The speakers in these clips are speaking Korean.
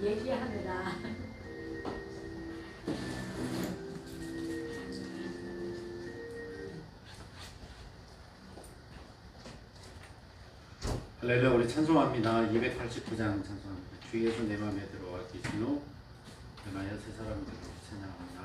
얘기하느라. 할렐루야. 우리 찬송합니다. 289장 찬송합니다. 주 예수 내 맘에 들어와 계신 후 변하여 새 사람이 되고 찬양합니다.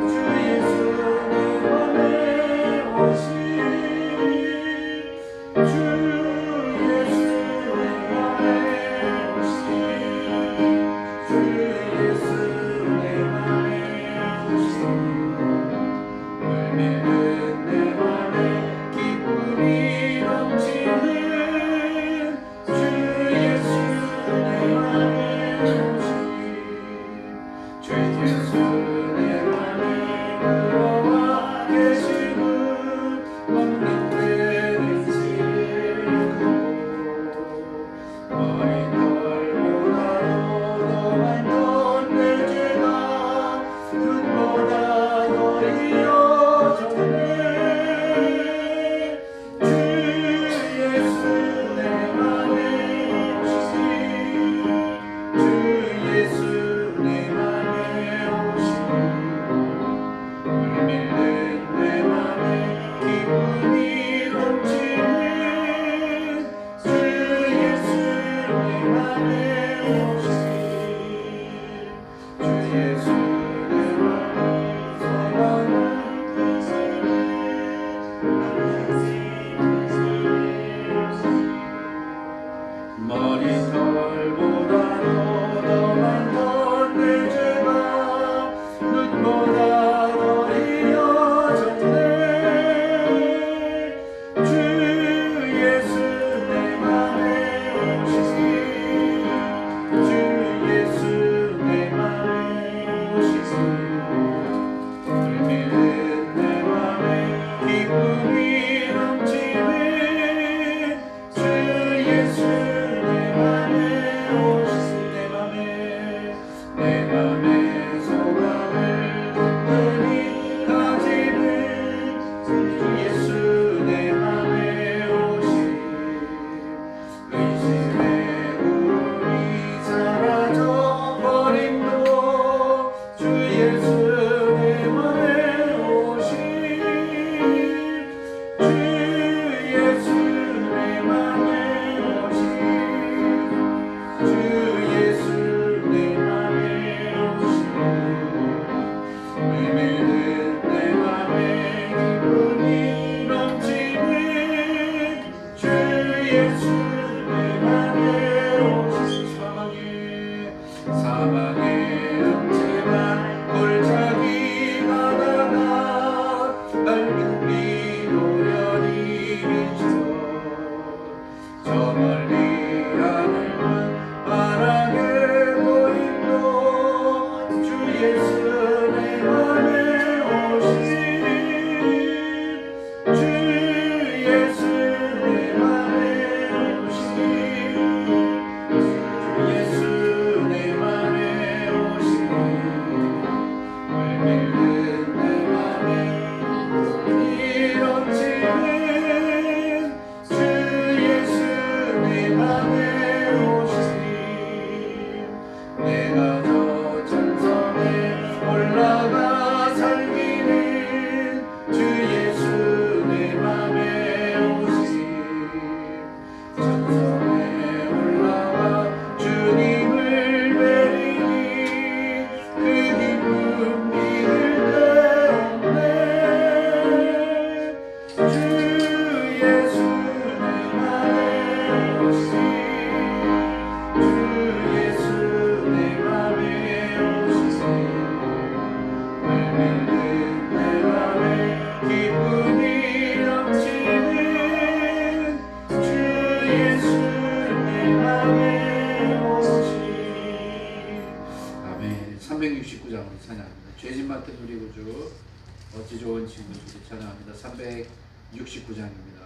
주 예수 369장으로 찬양합니다. 죄진 맡은 우리 구주 어찌 좋은 친구 우리 찬양합니다. 369장입니다.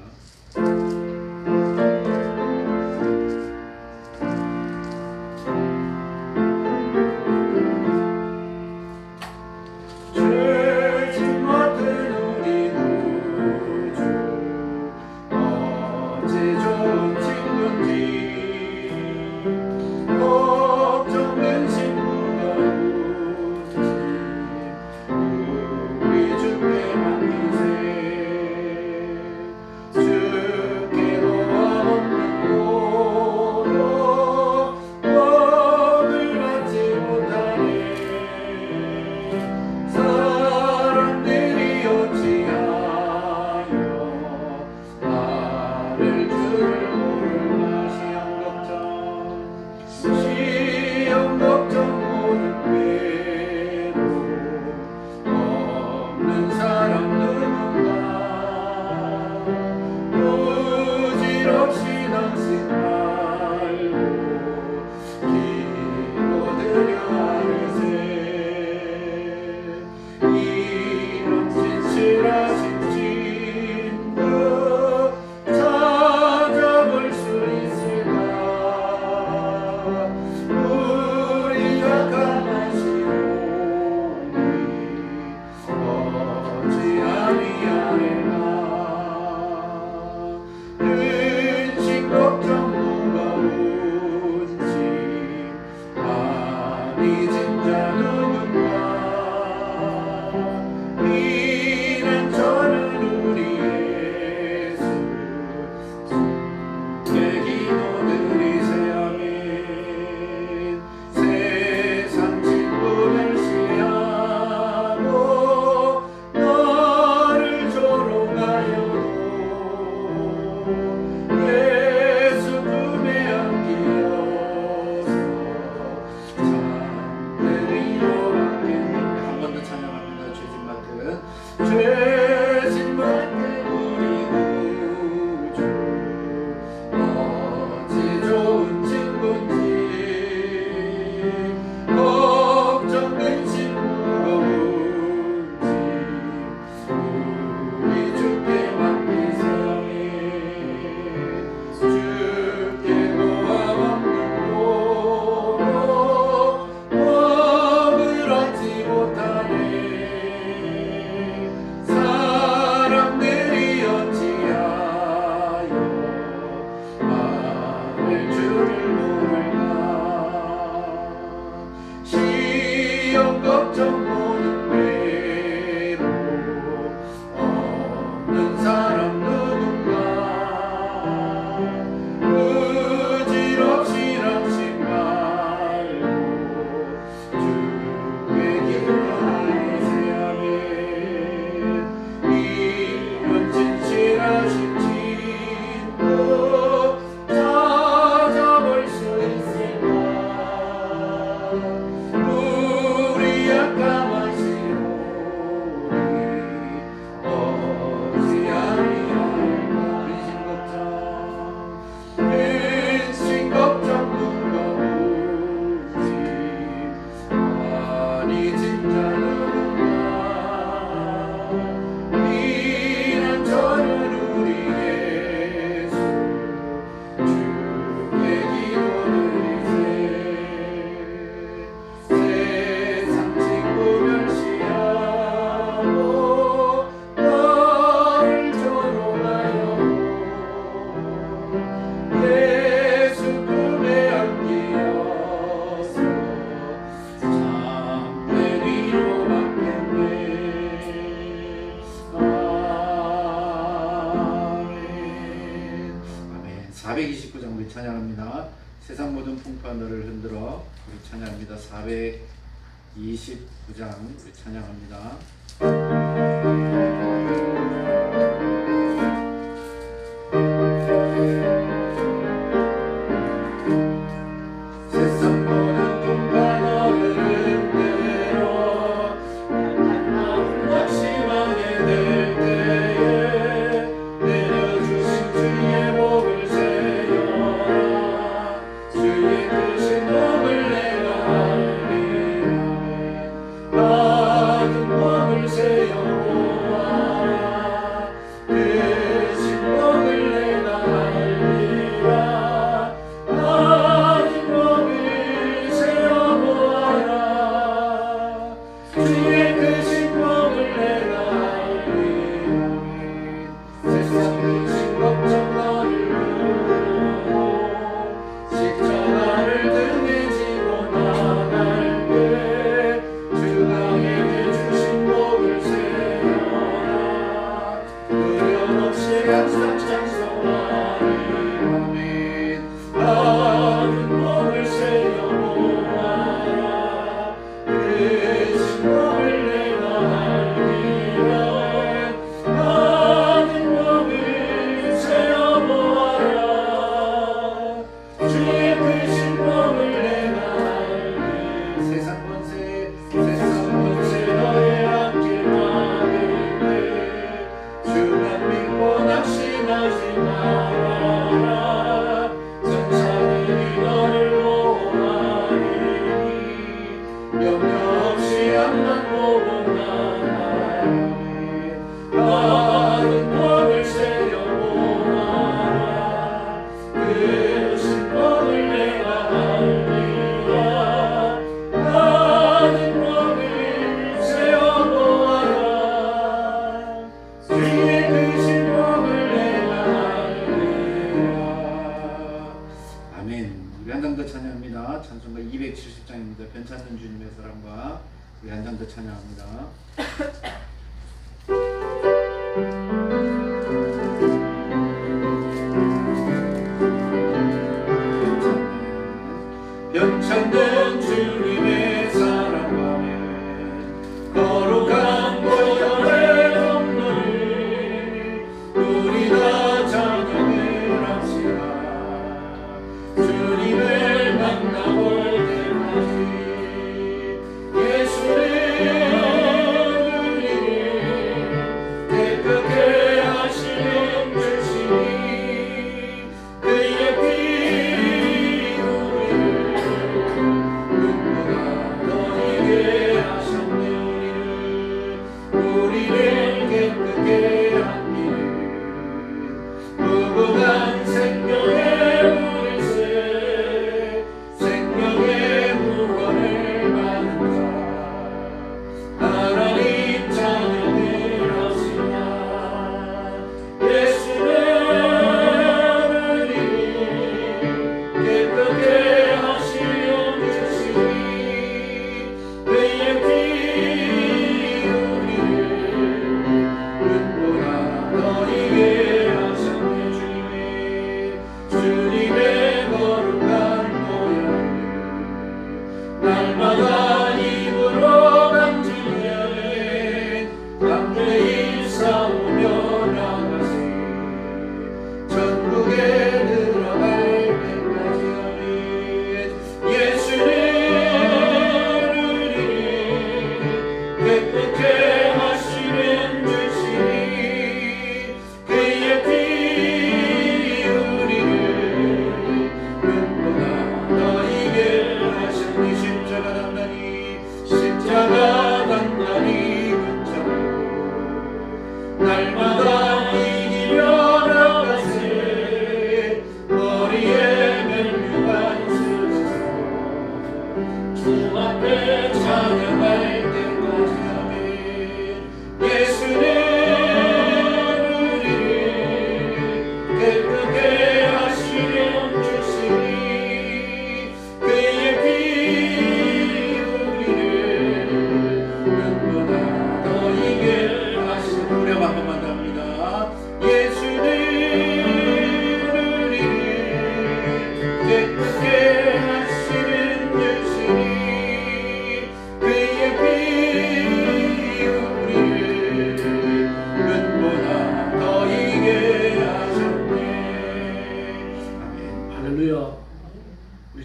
찬양합니다. 세상 모든 풍파 너를 흔들어 우리 찬양합니다. 429장 우리 찬양합니다. 270장입니다. 변찮는 주님의 사랑과 우리 한 장 더 찬양합니다. 변찮는 주님의 사랑과는 거룩한 보혈의 험로를 우리 다 찬양을 합시다. 주님을 만나볼 때까지 예수를 우리를 깨끗게 하시는 주시니 그의 피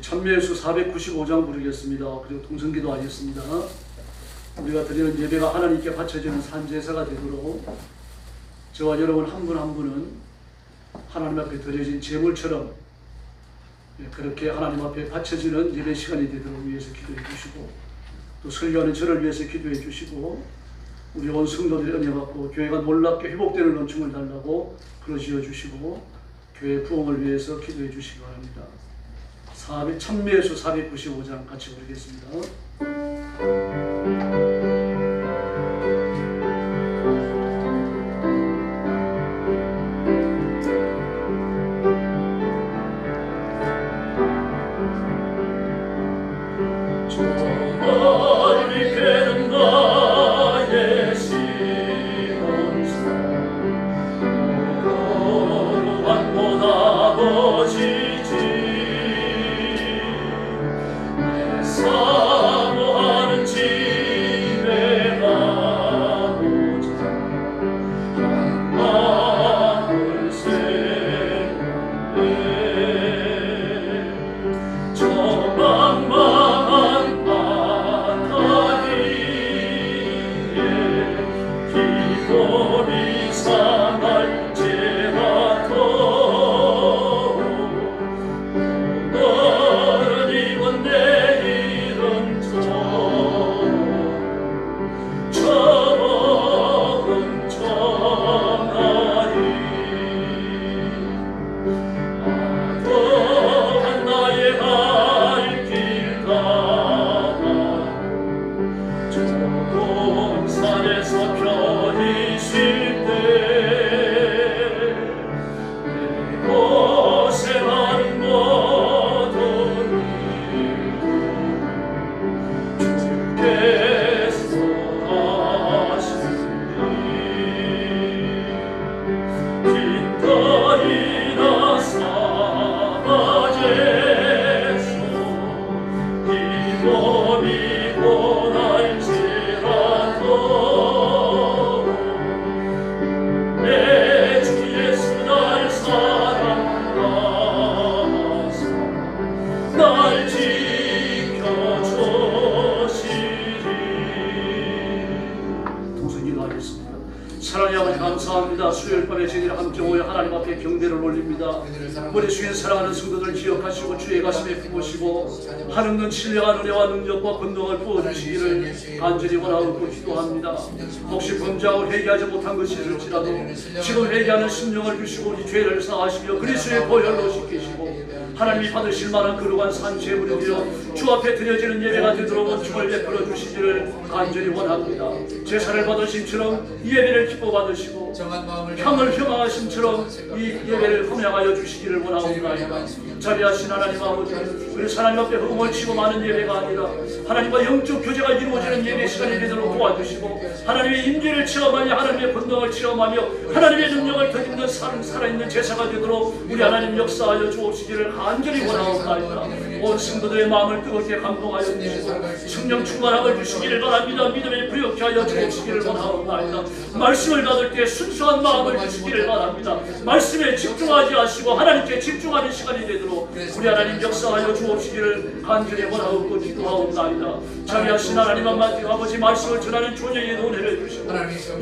찬미예수 495장 부르겠습니다. 그리고 동성기도 하겠습니다. 우리가 드리는 예배가 하나님께 바쳐지는 산제사가 되도록 저와 여러분 한 분 한 분은 하나님 앞에 드려진 제물처럼 그렇게 하나님 앞에 바쳐지는 예배 시간이 되도록 위해서 기도해 주시고, 또 설교하는 저를 위해서 기도해 주시고, 우리 온 성도들이 은혜 받고 교회가 놀랍게 회복되는 은총을 달라고 그러시어 주시고, 교회 부흥을 위해서 기도해 주시기 바랍니다. 찬미예수 495장 같이 부르겠습니다. 저 망망한 오늘 밤에 저희들 함께 모여 하나님 앞에 경배를 올립니다. 우리 주인 사랑하는 성도들 기억하시고 주의 가슴에 품으시고 한없는 신령한 은혜와 능력과 권능을 부어주시기를 간절히 원하고 기도합니다. 혹시 범죄하고 회개하지 못한 것이 있을지라도 지금 회개하는 심령을 주시고 우리 죄를 사하시며 그리스도의 보혈로 씻기시고 하나님이 받으실 만한 거룩한 산 제물이 되어 주 앞에 드려지는 예배가 되도록 원충을 베풀어 주시기를 간절히 원합니다. 제사를 받으심처럼 이 예배를 기뻐 받으시고 향을 향하심처럼 이 예배를 헌양하여 주시기를 원하옵나이다. 자비하신 하나님 아버지, 우리 하나님 앞에 허공을 치고 많은 예배가 아니라 하나님과 영적 교제가 이루어지는 예배 시간이 되도록 도와주시고 하나님의 임재를 체험하며 하나님의 권능을 체험하며 하나님의 능력을 덧입는 살아있는 제사가 되도록 우리 하나님 역사하여 주옵시기를 간절히 원하옵나이다. 온 성도들의 마음을 뜨겁게 감동하여 주시고 성령 충만함을 주시기를 바랍니다. 믿음에 부욕케 하여 주옵시기를 원하옵나이다. 말씀을 받을 때 순수한 마음을 주시기를 바랍니다. 말씀에 집중하지 하시고 하나님께 집중하는 시간이 되도록 우리 하나님 역사하여 주옵시기를 간절히 원하옵고 기도하옵나이다. 자비하신 하나님 아버지, 말씀을 전하는 조정의 은혜를 주시고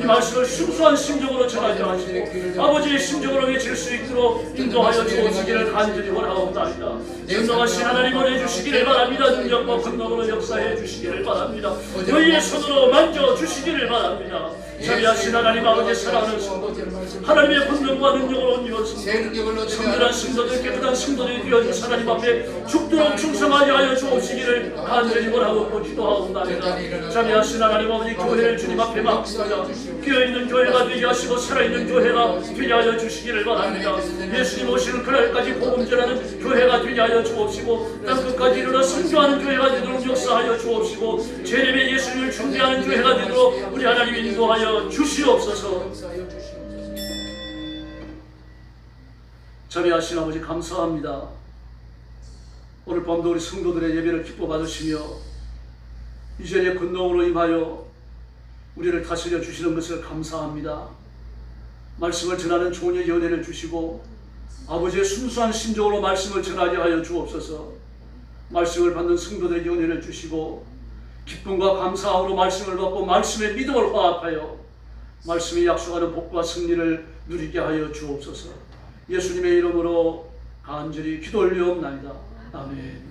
이 말씀을 순수한 심정으로 전하게 하시고 아버지의 심정으로 외칠 수 있도록 인도하여 주옵시기를 간절히 원하옵나이다. 전능하신 하나님 은혜 주시기를 바랍니다. 능력과 권능으로 역사해 주시기를 바랍니다. 너희의 손으로 만져 주시기를 바랍니다. 자비하신 하나님 아버지, 사랑하는 성도들, 하나님의 권능과 능력으로 온 이것은 성결한 성도들, 깨끗한 성도들이 되어준 하나님 앞에 죽도록 충성하게 하여 주옵시기를 간절히 원하고 기도하옵나이다. 자비하신 하나님 아버지, 교회를 주님 앞에 맡깁니다. 깨어있는 교회가 되게 하시고 살아있는 교회가 되게 하여 주시기를 바랍니다. 예수님 오시는 그날까지 복음 전하는 교회가 되게 하여 주옵시고 땅끝까지 이르러 선교하는 교회가 되도록 역사하여 주옵시고 재림의 예수님을 준비하는 교회가 되도록 우리 하나님 인도하여 주시옵소서. 자비하신 아버지, 감사합니다. 오늘 밤도 우리 성도들의 예배를 기뻐 받으시며 이전의 권능으로 임하여 우리를 다스려 주시는 것을 감사합니다. 말씀을 전하는 종의 연회를 주시고 아버지의 순수한 심정으로 말씀을 전하게 하여 주옵소서. 말씀을 받는 성도들의 연회를 주시고 기쁨과 감사함으로 말씀을 받고 말씀의 믿음을 화합하여 말씀이 약속하는 복과 승리를 누리게 하여 주옵소서. 예수님의 이름으로 간절히 기도 올리옵나이다. 아멘.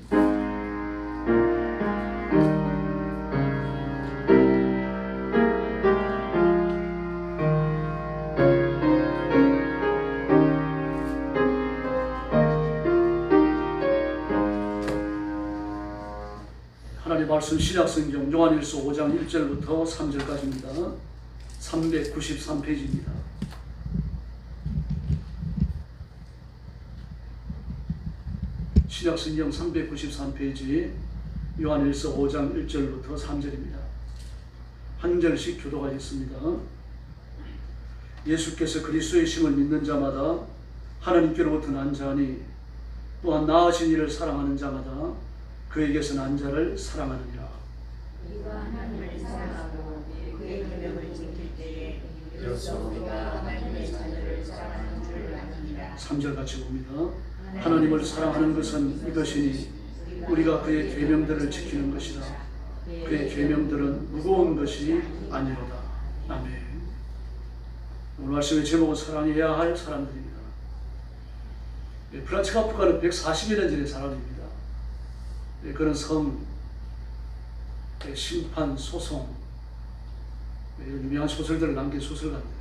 하나님 말씀 신약성경 요한일서 5장 1절부터 3절까지입니다. 393페이지입니다. 신약성경 393페이지 요한일서 5장 1절부터 3절입니다. 한 절씩 교독하겠습니다. 예수께서 그리스도의 심을 믿는 자마다 하나님께로부터 난 자니 또한 나으신 이를 사랑하는 자마다 그에게서 난 자를 사랑하느니라. 우리가 하나님을 사랑하고 그의 계명을 지킬 때에 비로소 우리가 하나님의 자녀를 사랑하는 줄 아느니라. 3절 같이 봅니다. 하나님을 사랑하는 것은 이것이니 우리가 그의 계명들을 지키는 것이다. 그의 계명들은 무거운 것이 아니로다. 아멘. 오늘 말씀의 제목은 사랑해야 할 사람들입니다. 프란츠 카프카는 140여 년 전의 사람입니다. 그런 성, 심판, 소송, 유명한 소설들을 남긴 소설가인데요.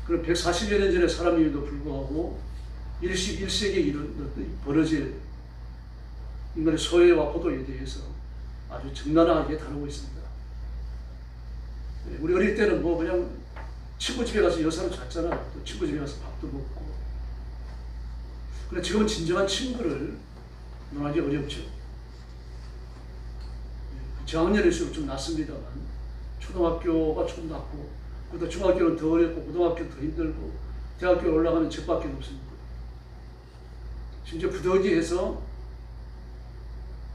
그런 140여 년 전의 사람임에도 불구하고 21세기에 벌어질 인간의 소외와 고독에 대해서 아주 적나라하게 다루고 있습니다. 우리 어릴 때는 뭐 그냥 친구 집에 가서 여사로 잤잖아요. 또 친구 집에 가서 밥도 먹고. 그런데 지금은 진정한 친구를 논하기 어렵죠. 저학년일수록 좀 낫습니다만 초등학교가 좀 낫고 그러다 중학교는 더 어렵고 고등학교는 더 힘들고 대학교에 올라가면 책밖에 없습니다. 심지어 부더기해서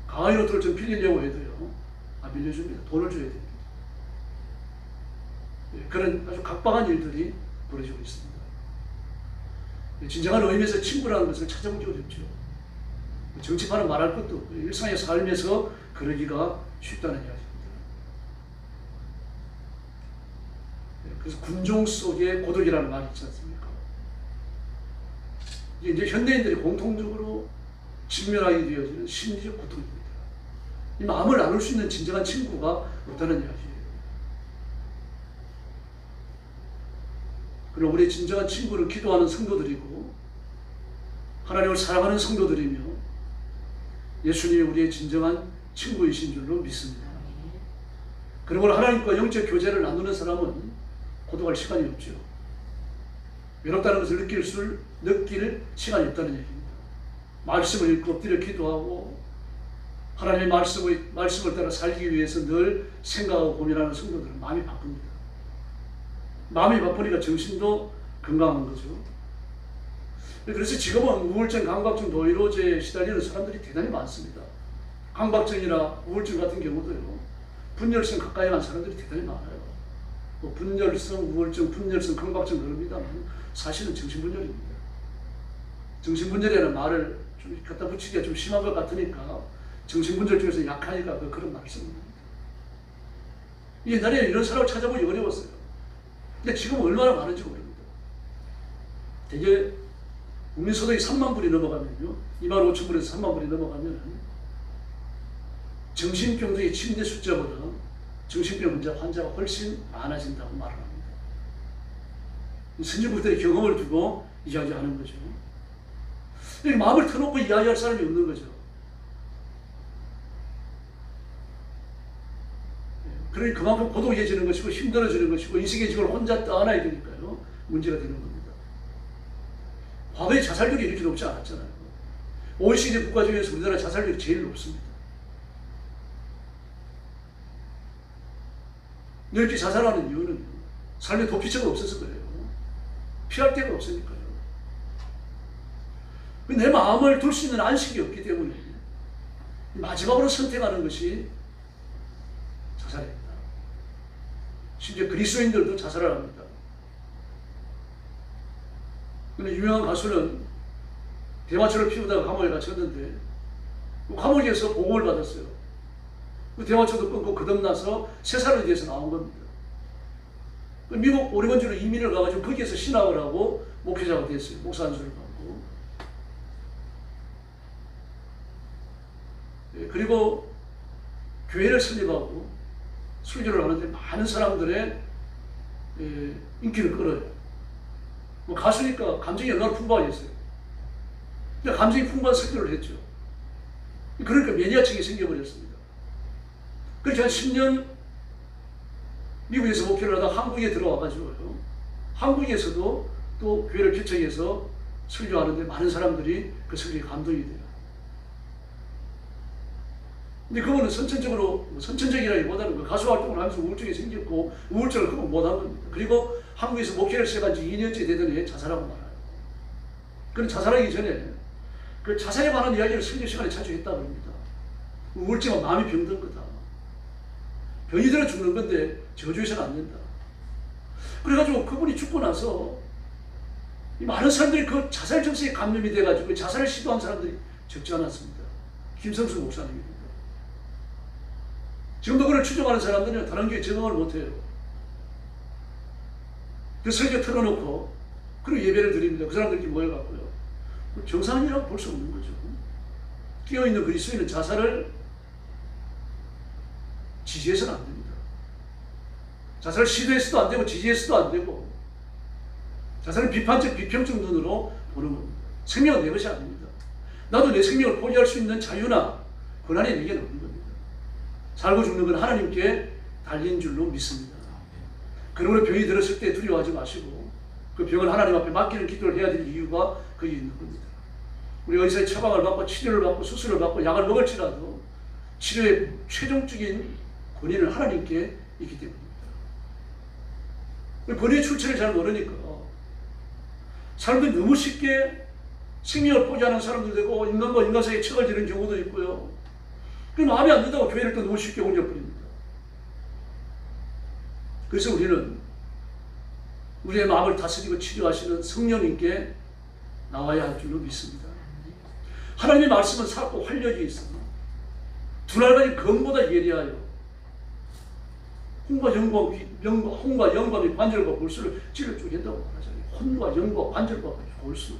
강의 노트를 좀 빌리려고 해도요, 빌려줍니다. 돈을 줘야 됩니다. 그런 아주 각박한 일들이 벌어지고 있습니다. 진정한 의미에서 친구라는 것을 찾아보기 어렵죠. 정치판은 말할 것도 없고 일상의 삶에서 그러기가 쉽다는 이야기입니다. 그래서 군종 속의 고독이라는 말이 있지 않습니까? 이게 이제 현대인들이 공통적으로 직면하게 되어지는 심리적 고통입니다. 이 마음을 나눌 수 있는 진정한 친구가 없다는 이야기예요. 그럼 우리의 진정한 친구는 기도하는 성도들이고 하나님을 사랑하는 성도들이며 예수님이 우리의 진정한 친구이신 줄로 믿습니다. 그러므로 하나님과 영적 교제를 나누는 사람은 고독할 시간이 없죠. 외롭다는 것을 느낄 시간이 없다는 얘기입니다. 말씀을 읽고 엎드려 기도하고 하나님의 말씀을 따라 살기 위해서 늘 생각하고 고민하는 성도들은 마음이 바쁩니다. 마음이 바쁘니까 정신도 건강한 거죠. 그래서 지금은 우울증, 강박증, 노이로제에 시달리는 사람들이 대단히 많습니다. 강박증이나 우울증 같은 경우도요, 분열성 가까이 간 사람들이 대단히 많아요. 뭐 분열성 우울증, 분열성 강박증 그럽니다만 사실은 정신분열입니다. 정신분열이라는 말을 좀 갖다 붙이기가 좀 심한 것 같으니까 정신분열 중에서 약하니까 그런 말을 씁니다. 옛날에 이런 사람을 찾아보기 어려웠어요. 근데 지금 얼마나 많은지 모릅니다. 되게 국민소득이 3만 불이 넘어가면요, 2만 5천 불에서 3만 불이 넘어가면 정신병동의 침대 숫자보다 정신병 환자가 훨씬 많아진다고 말을 합니다. 선진국들의 경험을 두고 이야기하는 거죠. 마음을 터놓고 이야기할 사람이 없는 거죠. 그러니 그만큼 고독해지는 것이고 힘들어지는 것이고 인생의 짐을 혼자 떠안아야 되니까요, 문제가 되는 겁니다. 과거에 자살률이 이렇게 높지 않았잖아요. OECD 국가 중에서 우리나라 자살률이 제일 높습니다. 이렇게 자살하는 이유는 삶에 도피처가 없어서 그래요. 피할 데가 없으니까요. 내 마음을 둘 수 있는 안식이 없기 때문에 마지막으로 선택하는 것이 자살입니다. 심지어 그리스도인들도 자살을 합니다. 근데 유명한 가수는 대마초를 피우다가 감옥에 갇혔는데 감옥에서 보험을 받았어요. 그 대마초도 끊고 거듭나서 새 살을 위해서 나온 겁니다. 미국 오레곤주로 이민을 가가지고 거기에서 신학을 하고 목회자가 됐어요. 목사 안수를 받고. 그리고 교회를 설립하고 설교를 하는데 많은 사람들의 인기를 끌어요. 뭐 가수니까 감정이 얼마나 풍부하겠어요. 근데 감정이 풍부한 설교를 했죠. 그러니까 매니아층이 생겨버렸습니다. 그렇게 한 10년 미국에서 목회를 하다가 한국에 들어와가지고요, 한국에서도 또 교회를 개척해서 설교하는데 많은 사람들이 그 설교에 감동이 돼요. 근데 그거는 선천적이라기보다는 그 가수 활동을 하면서 우울증이 생겼고 우울증을 극복 못한 겁니다. 그리고 한국에서 목회를 시작한 지 2년째 되더니 자살하고 말아요. 그럼 자살하기 전에 그 자살에 관한 이야기를 설교 시간에 자주 했다고 합니다. 우울증은 마음이 병든 거다. 병이 들어 죽는 건데 저주해서는 안 된다. 그래가지고 그분이 죽고 나서 많은 사람들이 그 자살 정서에 감염이 돼가지고 자살을 시도한 사람들이 적지 않았습니다. 김성수 목사님입니다. 지금도 그를 추종하는 사람들은 다른 교회 적응을 못해요. 그 설교 틀어놓고 그리고 예배를 드립니다. 그 사람들끼리 모여갖고요. 정상이라고 볼 수 없는 거죠. 깨어있는 그리스도인은 자살을 지지해서는 안 됩니다. 자살을 시도해서도 안 되고 지지해서도 안 되고 자살은 비판적, 비평적 눈으로 보는 겁니다. 생명은 내 것이 아닙니다. 나도 내 생명을 포기할 수 있는 자유나 권한이 내게 없는 겁니다. 살고 죽는 건 하나님께 달린 줄로 믿습니다. 그러므로 병이 들었을 때 두려워하지 마시고 그 병을 하나님 앞에 맡기는 기도를 해야 될 이유가 거기 있는 겁니다. 우리 의사의 처방을 받고 치료를 받고 수술을 받고 약을 먹을지라도 치료의 최종적인 권위는 하나님께 있기 때문입니다. 권위의 출처를 잘 모르니까 사람들이 너무 쉽게 생명을 포기하는 사람도 되고 인간과 인간 사이에 척을 지는 경우도 있고요. 그 마음에 안 든다고 교회를 또 너무 쉽게 옮겨버립니다. 그래서 우리는 우리의 마음을 다스리고 치료하시는 성령님께 나와야 할 줄로 믿습니다. 하나님의 말씀은 살고 활력이 있어. 두날간의 검보다 예리하여 혼과 영과 관절과 골수를 찔러 쪼갠다고 말하잖아요. 혼과 영과 관절과 골수.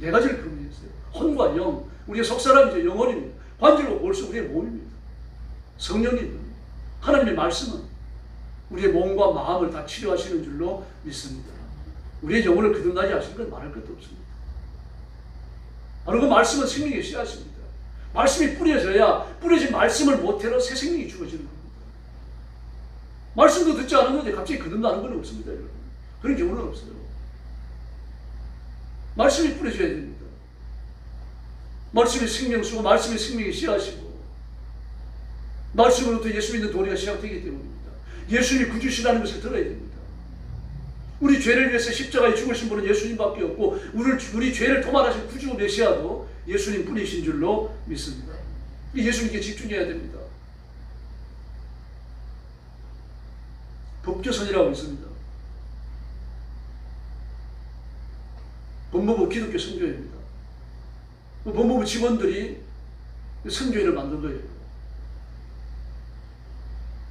네 가지를 표현했어요. 혼과 영, 우리의 속사람이죠. 영혼입니다. 관절과 골수, 우리의 몸입니다. 성령님, 하나님의 말씀은 우리의 몸과 마음을 다 치료하시는 줄로 믿습니다. 우리의 영혼을 거듭나게 하시는 건 말할 것도 없습니다. 바로 그 말씀은 생명의 씨앗입니다. 말씀이 뿌려진 말씀을 모태로 새 생명이 주어지는 겁니다. 말씀도 듣지 않았는데 갑자기 거듭나는 건 없습니다, 여러분. 그런 경우는 없어요. 말씀이 뿌려져야 됩니다. 말씀이 생명수고 말씀이 생명의 씨앗이고 말씀으로부터 예수 믿는 도리가 시작되기 때문입니다. 예수님이 구주시라는 것을 들어야 됩니다. 우리 죄를 위해서 십자가에 죽으신 분은 예수님밖에 없고 우리 죄를 도말하신 구주 메시아도 예수님 뿐이신 줄로 믿습니다. 예수님께 집중해야 됩니다. 법조선이라고 있습니다. 법무부 기독교 선교회입니다. 법무부 직원들이 선교회를 만든 거예요.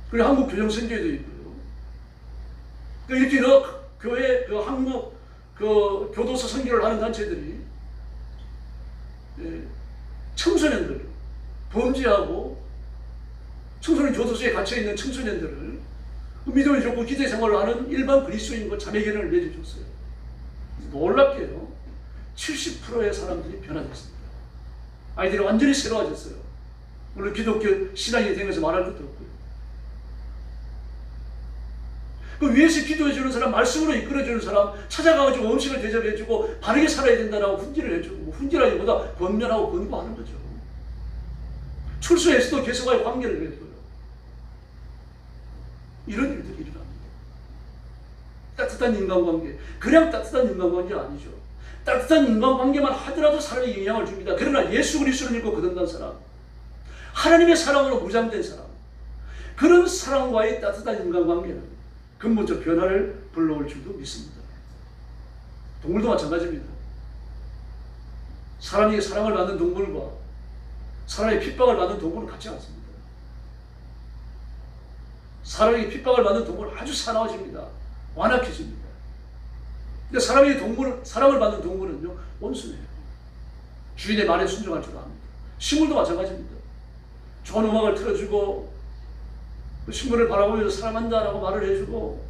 그리고 한국 교정 선교회도 있고요. 이렇게 교회, 한국 교도소 선교를 하는 단체들이 청소년들, 범죄하고 청소년 교도소에 갇혀 있는 청소년들을 믿음을 줬고 기대 생활을 하는 일반 그리스도인과 자매견을 맺어줬어요. 놀랍게요. 70%의 사람들이 변화됐습니다. 아이들이 완전히 새로워졌어요. 물론 기독교 신앙이 되면서 말할 것도 없고요. 그 위에서 기도해주는 사람, 말씀으로 이끌어주는 사람, 찾아가가지고 음식을 대접해주고 바르게 살아야 된다라고 훈계를 해주고, 훈계라기보다 권면하고 권고하는 거죠. 출소에서도 개성과의 관계를 맺어요. 이런 일들이 일어납니다. 따뜻한 인간관계, 그냥 따뜻한 인간관계가 아니죠. 따뜻한 인간관계만 하더라도 사람에 영향을 줍니다. 그러나 예수 그리스도를 믿고 거듭난 사람, 하나님의 사랑으로 무장된 사람, 그런 사랑과의 따뜻한 인간관계는 근본적 변화를 불러올 줄도 믿습니다. 동물도 마찬가지입니다. 사람이 사랑을 받는 동물과 사람의 핍박을 받는 동물은 같지 않습니다. 사람이 핍박을 받는 동물은 아주 사나워집니다. 완악해집니다. 근데 사랑을 받는 동물은요, 온순해요. 주인의 말에 순종할 줄 압니다. 식물도 마찬가지입니다. 좋은 음악을 틀어주고 식물을 바라보면서 사랑한다라고 말을 해주고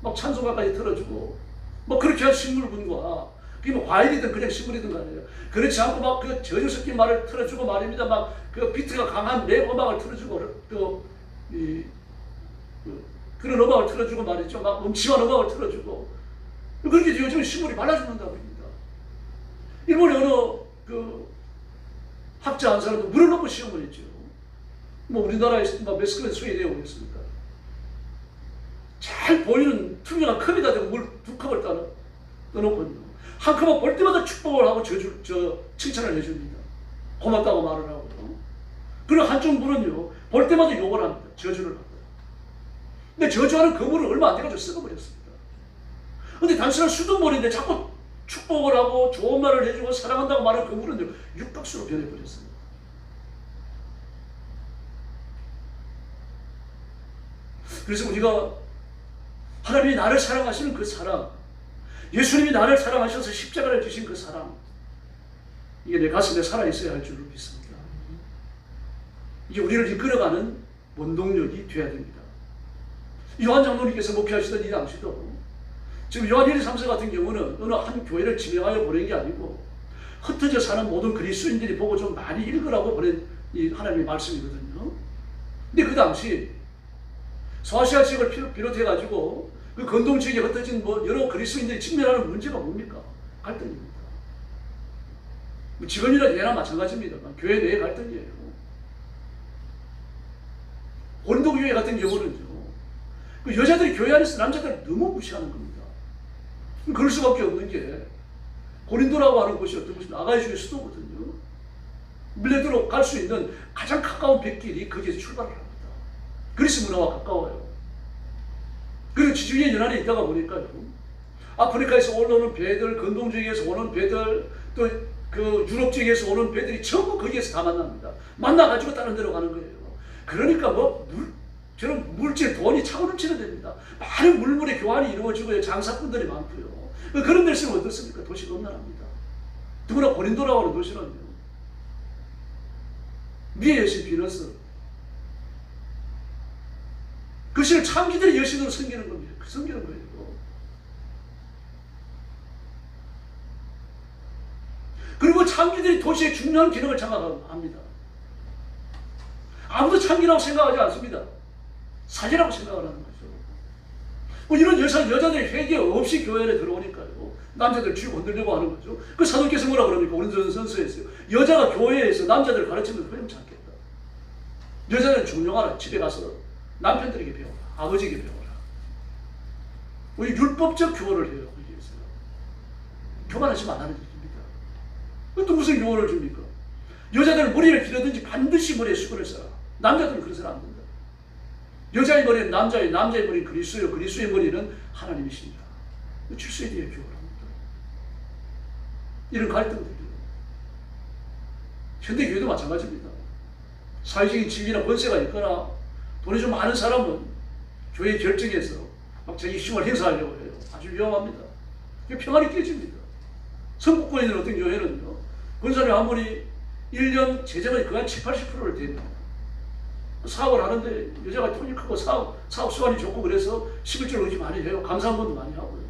막 찬송가까지 틀어주고 뭐 그렇게 한 식물군과 그게 뭐 과일이든 그냥 식물이든 간에요. 그렇지 않고 막 그 저주 섞인 말을 틀어주고 말입니다. 막 그 비트가 강한 랩 음악을 틀어주고 그런 음악을 틀어주고 말이죠. 막 음침한 음악을 틀어주고 그렇게 요즘 식물이 말라 죽는다고 합니다. 일본의 어느 학자 한 사람도 물을 넣고 시험을 했죠. 뭐 우리나라에서 매스컴에서 소개되어 오겠습니까? 잘 보이는 투명한 컵에다 대고 물 2컵을 떠놓거든요. 한 컵을 볼 때마다 축복을 하고 칭찬을 해줍니다. 고맙다고 말을 하고. 그리고 한쪽 물은요, 볼 때마다 욕을 합니다. 저주를 합니다. 근데 저주하는 그 물을 얼마 안 돼가지고 썩어버렸습니다. 근데 단순한 수돗물인데 자꾸 축복을 하고 좋은 말을 해주고 사랑한다고 말하는 그 물은요, 육박수로 변해버렸습니다. 그래서 우리가 하나님이 나를 사랑하시는 그 사랑, 예수님이 나를 사랑하셔서 십자가를 지신 그 사랑, 이게 내 가슴에 살아있어야 할 줄로 믿습니다. 이게 우리를 이끌어가는 원동력이 되어야 됩니다. 요한 장로님께서 목회하시던 이 당시도 지금 요한 1, 2, 3서 같은 경우는 어느 한 교회를 지명하여 보낸 게 아니고 흩어져 사는 모든 그리스도인들이 보고 좀 많이 읽으라고 보낸 이 하나님의 말씀이거든요. 근데 그 당시 소아시아 지역을 비롯해가지고 그 건동 지역에 흩어진 여러 그리스도인들이 직면하는 문제가 뭡니까? 갈등입니다. 직원이나 예나 마찬가지입니다. 교회 내의 갈등이에요. 고린도교회 같은 경우는요, 그 여자들이 교회 안에서 남자들을 너무 무시하는 겁니다. 그럴 수밖에 없는 게 고린도라고 하는 곳이 어떤 곳이냐, 아가야주의 수도거든요. 밀레트로 갈 수 있는 가장 가까운 뱃길이 거기에서 출발을 합니다. 그리스 문화와 가까워요. 그리고 지중해 연안에 있다가 보니까요, 아프리카에서 올라오는 배들, 건동 지역에서 오는 배들, 또 그 유럽 지역에서 오는 배들이 전부 거기에서 다 만납니다. 만나가지고 다른 데로 가는 거예요. 그러니까 저는 물질, 돈이 차고 넘치는 데입니다. 많은 물물의 교환이 이루어지고요. 장사꾼들이 많고요. 그런 데서는 어떻습니까? 도시가 엄난합니다. 누구나 고린도라고 하는 도시는요. 미의 여신 비너스. 그 시를 참기들의 여신으로 섬기는 겁니다. 섬기는 거예요. 그리고 참기들이 도시의 중요한 기능을 장악합니다. 아무도 참기라고 생각하지 않습니다. 사제라고 생각을 하는 거죠. 뭐 이런 여자들이 회개 없이 교회에 들어오니까요. 남자들 쥐고 흔들려고 하는 거죠. 그 사도께서 뭐라 그럽니까? 고린도전서에서요. 여자가 교회에서 남자들 가르치면 허용치 않겠다. 여자들은 중용하라. 집에 가서 남편들에게 배워라. 아버지에게 배워라. 우리 율법적 교훈을 해요. 거기에서. 교만하시면 안 하는 얘기입니다. 또 무슨 교훈을 줍니까? 여자들은 머리를 기르든지 반드시 머리에 수건을 써라. 남자들은 그래서는 안 된다. 여자의 머리는 남자의 머리는 그리스도요. 그리스도의 머리는 하나님이십니다. 질서에 대해 교훈을 합니다. 이런 갈등들이요. 현대교회도 마찬가지입니다. 사회적인 지위나 권세가 있거나 돈이 좀 많은 사람은 교회 결정해서 막 자기 힘을 행사하려고 해요. 아주 위험합니다. 평안이 깨집니다. 성북권에 있는 어떤 교회는요. 권사님 한 분이 1년 재정의 거의 한 70~80%를 대입니다. 사업을 하는데 여자가 돈이 크고 사업 수완이 좋고 그래서 11조를 그렇게 많이 해요. 감사한 분도 많이 하고요.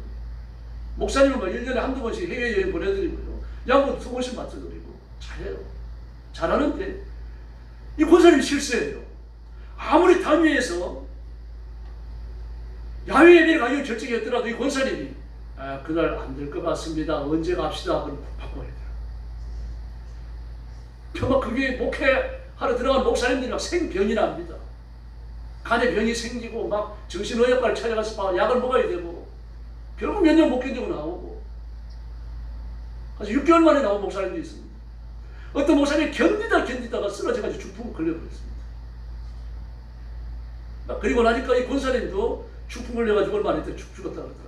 목사님은 1년에 한두 번씩 해외여행 보내드리고요. 양분 2번씩 맞춰드리고 잘해요. 잘하는데 이 권사님이 실수해요. 아무리 단위에서 야외 예배를 가기로 결정했더라도 이 권사님이 그날 안 될 것 같습니다. 언제 갑시다. 그럼 바꿔야 돼요. 막 그게 목회하러 들어간 목사님들이 막 생병이 납니다. 간에 병이 생기고 막 정신의학과를 찾아가서 약을 먹어야 되고 결국 몇 년 못 견디고 나오고 아주 6개월 만에 나온 목사님도 있습니다. 어떤 목사님이 견디다가 쓰러져가지고 중풍 걸려버렸습니다. 그리고 나니까 이 권사님도 중풍 걸려가지고 얼마 안 있다 죽었다 그러더라고요.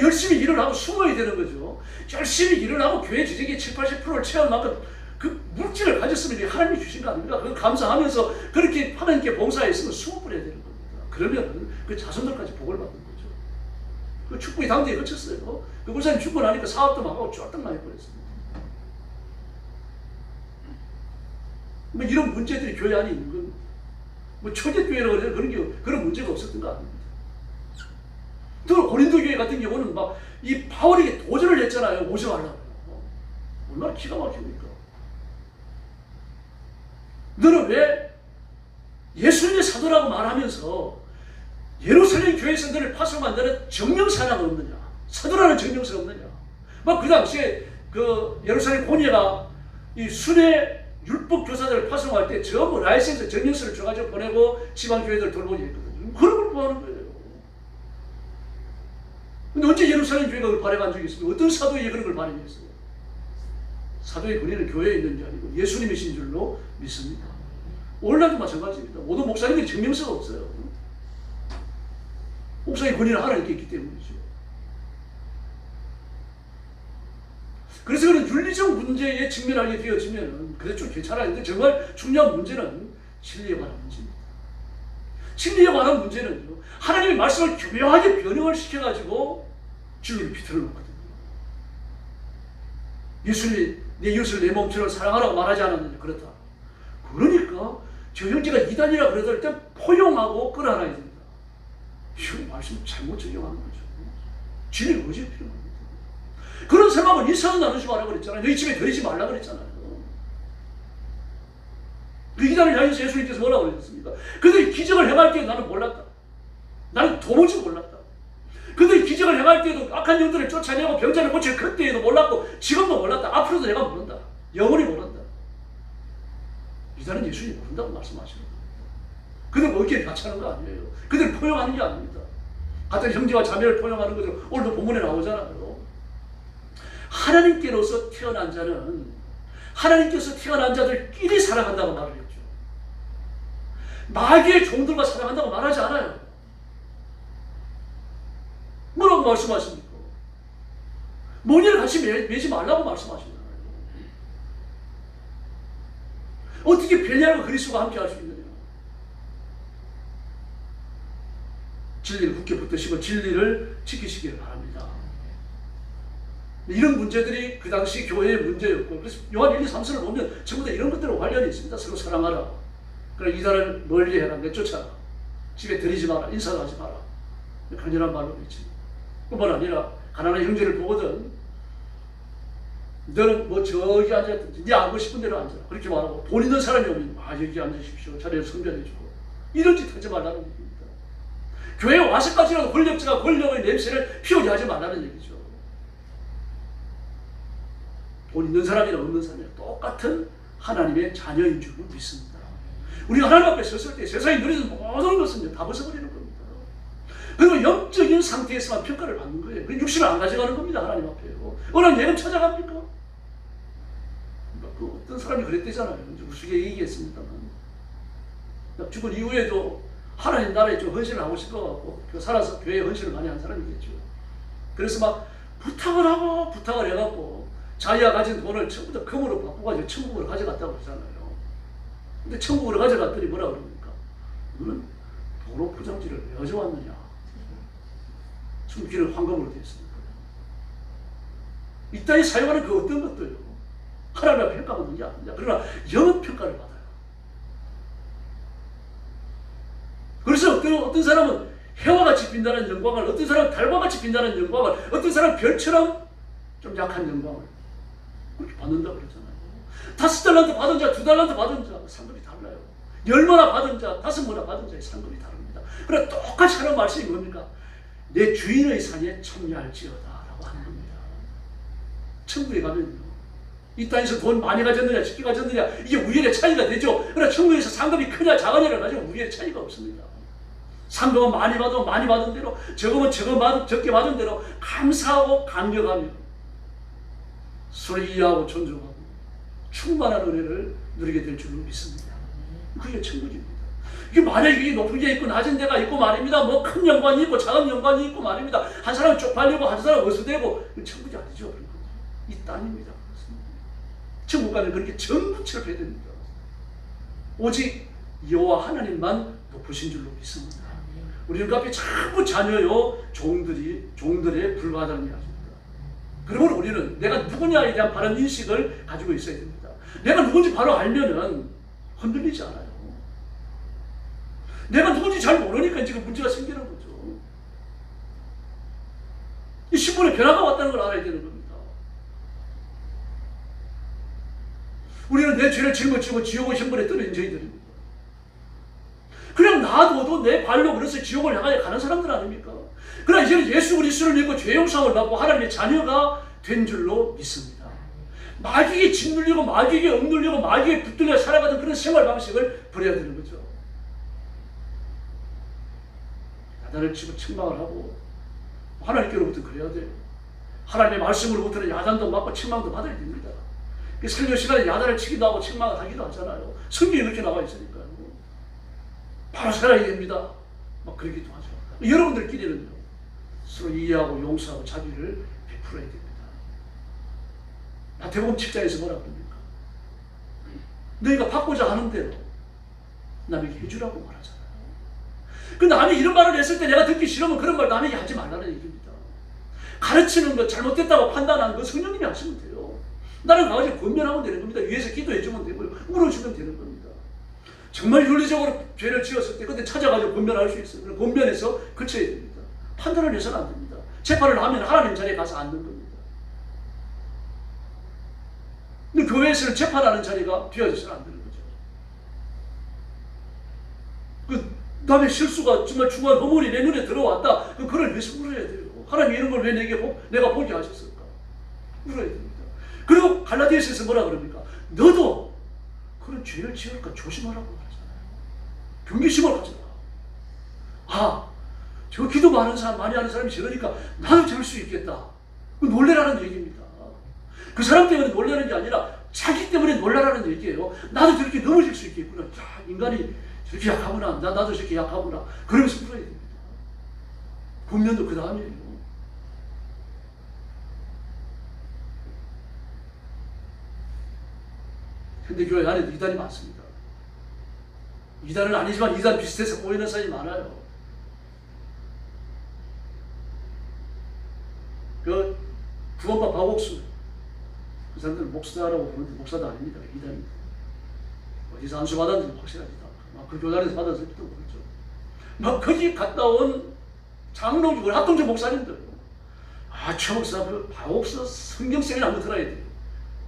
열심히 일을 하고 숨어야 되는 거죠. 열심히 일을 하고 교회 재정의 70~80%를 채울 만큼 그 물질을 가졌으면 하나님이 주신 거 아닙니까? 그걸 감사하면서 그렇게 하나님께 봉사했으면 숨어버려야 되는 겁니다. 그러면 그 자손들까지 복을 받는 거죠. 그 축복이 당대에 그쳤어요. 그 권사님 죽고 나니까 사업도 망하고 쫄딱 망해버렸습니다. 뭐 이런 문제들이 교회 안에 있는 건 뭐 초대교회라고 해서 그런 문제가 없었던 거 아닙니다. 또 고린도 교회 같은 경우는 막 이 바울에게 도전을 했잖아요. 오지 말라고. 얼마나 기가 막힙니까? 너는 왜 예수님의 사도라고 말하면서 예루살렘 교회에서 너를 파송한다는 증명사라가 없느냐? 사도라는 증명서가 없느냐? 막 그 당시에 그 예루살렘 고니가 이 순회 율법 교사들을 파송할 때 전부 라이센스 증명서를 줘가지고 보내고 지방 교회들 돌보게 했거든요. 그런 걸 뭐 하는 거예요? 근데 언제 예루살렘 교회가 그걸 발행한 적이 있습니까? 어떤 사도에게 그런 걸 발행했어요? 사도의 권위는 교회에 있는 게 아니고 예수님이신 줄로 믿습니다. 오늘날도 마찬가지입니다. 모든 목사님들이 증명서가 없어요. 목사의 권위는 하나님께 있기 때문이죠. 그래서 그런 윤리적 문제에 직면하게 되어지면 그래도 좀 괜찮아요. 근데 정말 중요한 문제는 진리에 관한 문제입니다. 진리에 관한 문제는요. 하나님의 말씀을 교묘하게 변형을 시켜가지고 진리를 비틀어 놓거든요. 예수님이 내 이웃을 내 몸처럼 사랑하라고 말하지 않았느냐. 그렇다. 그러니까 저 형제가 이단이라 그러다 일단 포용하고 끌어안아야 됩니다. 이 말씀 잘못 적용하는 거죠. 진리를 어지게 필요합니다. 그런 생각은 이상은 나누지 말라고 그랬잖아요. 너희 집에 들이지 말라고 그랬잖아요. 그 이단을 향해서 예수님께서 뭐라고 그랬습니까? 그들이 기적을 행할 때 나는 몰랐다. 나는 도무지 몰랐다. 그들이 기적을 행할 때도 악한 영들을 쫓아내고 병자를 고칠 그때에도 몰랐고 지금도 몰랐다. 앞으로도 내가 모른다. 영원히 모른다. 이단은 예수님이 모른다고 말씀하시는 거예요. 그들 어깨를 같이 하는 거 아니에요. 그들 포용하는 게 아닙니다. 같은 형제와 자매를 포용하는 거죠. 오늘도 본문에 나오잖아요. 하나님께로서 태어난 자는 하나님께서 태어난 자들끼리 사랑한다고 말을 했죠. 마귀의 종들과 사랑한다고 말하지 않아요. 뭐라고 말씀하십니까? 모니를 같이 매지 말라고 말씀하시잖아요. 어떻게 벨리알과 그리스도가 함께 할 수 있느냐? 진리를 굳게 붙드시고 진리를 지키시기를 바랍니다. 이런 문제들이 그 당시 교회의 문제였고, 그래서 요한 1, 2, 3서를 보면 전부 다 이런 것들과 관련이 있습니다. 서로 사랑하라. 그래 이단을 멀리 해라. 내쫓아라. 집에 들이지 마라. 인사도 하지 마라. 강렬한 말로 했지. 뿐만 아니라 가난한 형제를 보거든 너는 뭐 저기 앉았든지 네 알고 싶은 대로 앉아라. 그렇게 말하고 돈 있는 사람이 오면 여기 앉으십시오. 자리를 선별해주고 이런 짓 하지 말라는 얘기입니다. 교회에 와서까지라도 권력자가 권력의 냄새를 피우게 하지 말라는 얘기죠. 돈 있는 사람이나 없는 사람이나 똑같은 하나님의 자녀인 줄 믿습니다. 우리가 하나님 앞에 섰을 때 세상이 누리는 모든 것은 다 벗어버리는 겁니다. 그리고 영적인 상태에서만 평가를 받는 거예요. 그 육신을 안 가져가는 겁니다. 하나님 앞에. 어느 예금 찾아갑니까? 그 어떤 사람이 그랬대잖아요. 이제 우스개 얘기했습니다만 죽은 이후에도 하나님 나라에 좀 헌신을 하고 싶어 갖고 살아서 교회에 헌신을 많이 한 사람이겠죠. 그래서 막 부탁을 하고 부탁을 해갖고 자기가 가진 돈을 전부 다 금으로 바꿔가지고 천국으로 가져갔다고 그러잖아요. 근데 천국으로 가져갔더니 뭐라 그럽니까? 너는 도로 포장지를 왜 가져왔느냐? 숨기를 황금으로 되었습니다. 이 땅에 사용하는 그 어떤 것도요. 하나님 앞에 평가받는 게 아니냐. 그러나 영은 평가를 받아요. 그래서 어떤 사람은 해와 같이 빛나는 영광을, 어떤 사람은 달과 같이 빛나는 영광을, 어떤 사람은 별처럼 좀 약한 영광을 그렇게 받는다고 그러잖아요. 5달란트 받은 자, 2달란트 받은 자 상급이 달라요. 10모나 받은 자, 5모나 받은 자의 상급이 다릅니다. 그러나 똑같이 하는 말씀이 뭡니까? 내 주인의 상에 참여할지어다 라고 하는 겁니다. 천국에 가면요. 이 땅에서 돈 많이 가졌느냐 적게 가졌느냐 이게 우열의 차이가 되죠. 그러나 천국에서 상급이 크냐 작으냐를 가지고 우열의 차이가 없습니다. 상급은 많이 받으면 많이 받은 대로, 적으면 적게 받은 대로 감사하고 감격하며 서로 이해하고 존중하고 충만한 은혜를 누리게 될 줄로 믿습니다. 그게 천국입니다. 이게 만약에 이게 높은 게 있고 낮은 데가 있고 말입니다. 뭐 큰 영광이 있고 작은 영광이 있고 말입니다. 한 사람은 쪽팔리고 한 사람은 어수되고 천국이 아니죠. 이 땅입니다. 천국 가면 그렇게 전부 철폐 됩니다. 오직 여호와 하나님만 높으신 줄로 믿습니다. 우리는 그 앞에 전부 자녀요 종들에 불과하다는 이야기입니다. 그러므로 우리는 내가 누구냐에 대한 바른 인식을 가지고 있어야 됩니다. 내가 누군지 바로 알면은 흔들리지 않아요. 내가 누군지 잘 모르니까 지금 문제가 생기는 거죠. 이 신분에 변화가 왔다는 걸 알아야 되는 겁니다. 우리는 내 죄를 짊어지고 지옥의 신분에 떨어진 저희들입니다. 그냥 놔둬도 내 발로 그래서 지옥을 향하여 가는 사람들 아닙니까? 그러나 이제는 예수 그리스도를 믿고 죄 용서함을 받고 하나님의 자녀가 된 줄로 믿습니다. 마귀에게 짓눌리고 마귀에게 억눌리고 마귀에게 붙들려 살아가던 그런 생활 방식을 버려야 되는 거죠. 야단을 치고 책망을 하고 하나님께로부터 그래야 돼요. 하나님의 말씀으로부터는 야단도 맞고 책망도 받아야 됩니다. 설교 시간에 야단을 치기도 하고 책망을 하기도 하잖아요. 성경에 이렇게 나와 있으니까요. 바로 살아야 됩니다. 막 그러기도 하죠. 여러분들끼리는요, 서로 이해하고 용서하고 자비를 베풀어야 됩니다. 마태복음 7장에서 뭐라 그럽니까? 너희가 받고자 하는 대로 남에게 해주라고 말하잖아요. 그 남이 이런 말을 했을 때 내가 듣기 싫으면 그런 말 남에게 하지 말라는 얘기입니다. 가르치는 것, 잘못됐다고 판단하는 것 성령님이 하시면 돼요. 나는 가가지고 권면하면 되는 겁니다. 위에서 기도해주면 되고요. 울어주면 되는 겁니다. 정말 윤리적으로 죄를 지었을 때 그때 찾아가지고 권면할 수 있어요. 그럼 권면해서 그쳐야 됩니다. 판단을 해서는 안 됩니다. 재판을 하면 하나님 자리에 가서 앉는 겁니다. 근데 교회에서는 재판하는 자리가 비어져서는 안 되는 거죠. 그 남의 실수가 정말 중요한 허물이 내 눈에 들어왔다. 그걸 왜 울어야 돼요? 하나님 이런 걸 왜 내가 보게 하셨을까? 울어야 됩니다. 그리고 갈라디아서에서 뭐라 그럽니까? 너도 그런 죄를 지을까 조심하라고 하잖아요. 경계심을 가져라. 아, 저 기도 많이 하는 사람이 저러니까 나도 저럴 수 있겠다. 놀래라는 얘기입니다. 그 사람 때문에 놀라는 게 아니라 자기 때문에 놀라라는 얘기예요. 나도 저렇게 넘어질 수 있겠구나. 야, 인간이 저렇게 약하구나. 나도 저렇게 약하구나. 그러면서 풀어야 됩니다. 분면도 그 다음이에요. 현대교회 안에도 이단이 많습니다. 이단은 아니지만 이단 비슷해서 보이는 사람이 많아요. 그 구원파 박옥수 그 사람들은 목사라고 부르는데 목사도 아닙니다. 이단입니다. 어디서 안수 받았는지 확실하지도 않고 그 교단에서 받았을지도 모르죠. 막 거기 갔다 온 장로교 합동적 목사님들 최 목사 그 박옥수 성경 세미나 한번 들어야 돼요.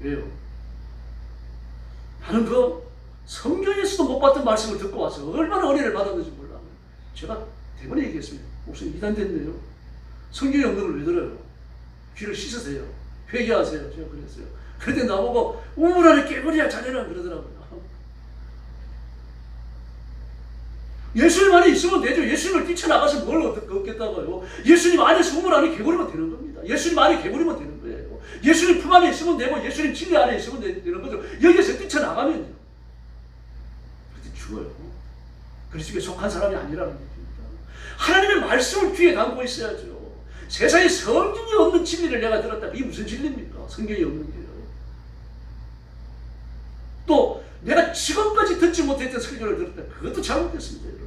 왜요? 나는 그 성경에서도 못 봤던 말씀을 듣고 와서 얼마나 은혜를 받았는지 몰라. 제가 대번에 얘기했습니다. 목사님 이단 됐네요. 성경에 없는 걸 왜 들어요? 귀를 씻으세요. 회개하세요. 제가 그랬어요. 그런데 나보고 우물 안에 깨버려야 자네는 그러더라고요. 예수님 안에 있으면 되죠. 예수님을 뛰쳐나가서 뭘 얻겠다고요. 예수님 안에서 우물 안에 개구리면 되는 겁니다. 예수님 안에 개구리면 되는 거예요. 예수님 품 안에 있으면 되고 예수님 진리 안에 있으면 되는 거죠. 여기서 뛰쳐나가면요. 그때 죽어요. 그리스도에 속한 사람이 아니라는 얘기입니다. 하나님의 말씀을 귀에 담고 있어야죠. 세상에 성경이 없는 진리를 내가 들었다. 이게 무슨 진리입니까? 성경이 없는 게요. 또 내가 지금까지 듣지 못했던 설교를 들었다. 그것도 잘못됐습니다. 여러분.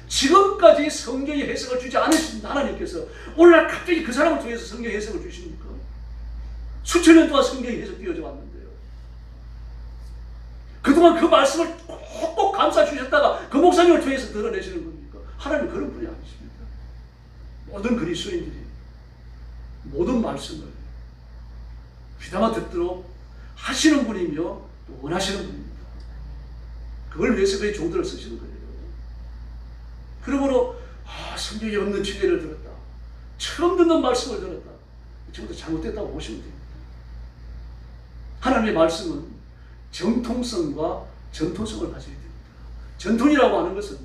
지금까지 성경의 해석을 주지 않으신 하나님께서 오늘날 갑자기 그 사람을 통해서 성경 해석을 주십니까? 수천 년 동안 성경이 해석되어져 왔는데요. 그동안 그 말씀을 꼭꼭 감싸 주셨다가 그 목사님을 통해서 드러내시는 겁니까? 하나님 그런 분이 아니십니다. 모든 그리스도인들이 모든 말씀을 귀담아 듣도록 하시는 분이며 또 원하시는 분입니다. 그걸 위해서 그의 종들을 쓰시는 거예요. 그러므로 성경에 없는 진리를 들었다. 처음 듣는 말씀을 들었다. 지금부터 잘못됐다고 보시면 됩니다. 하나님의 말씀은 정통성과 전통성을 가져야 됩니다. 전통이라고 하는 것은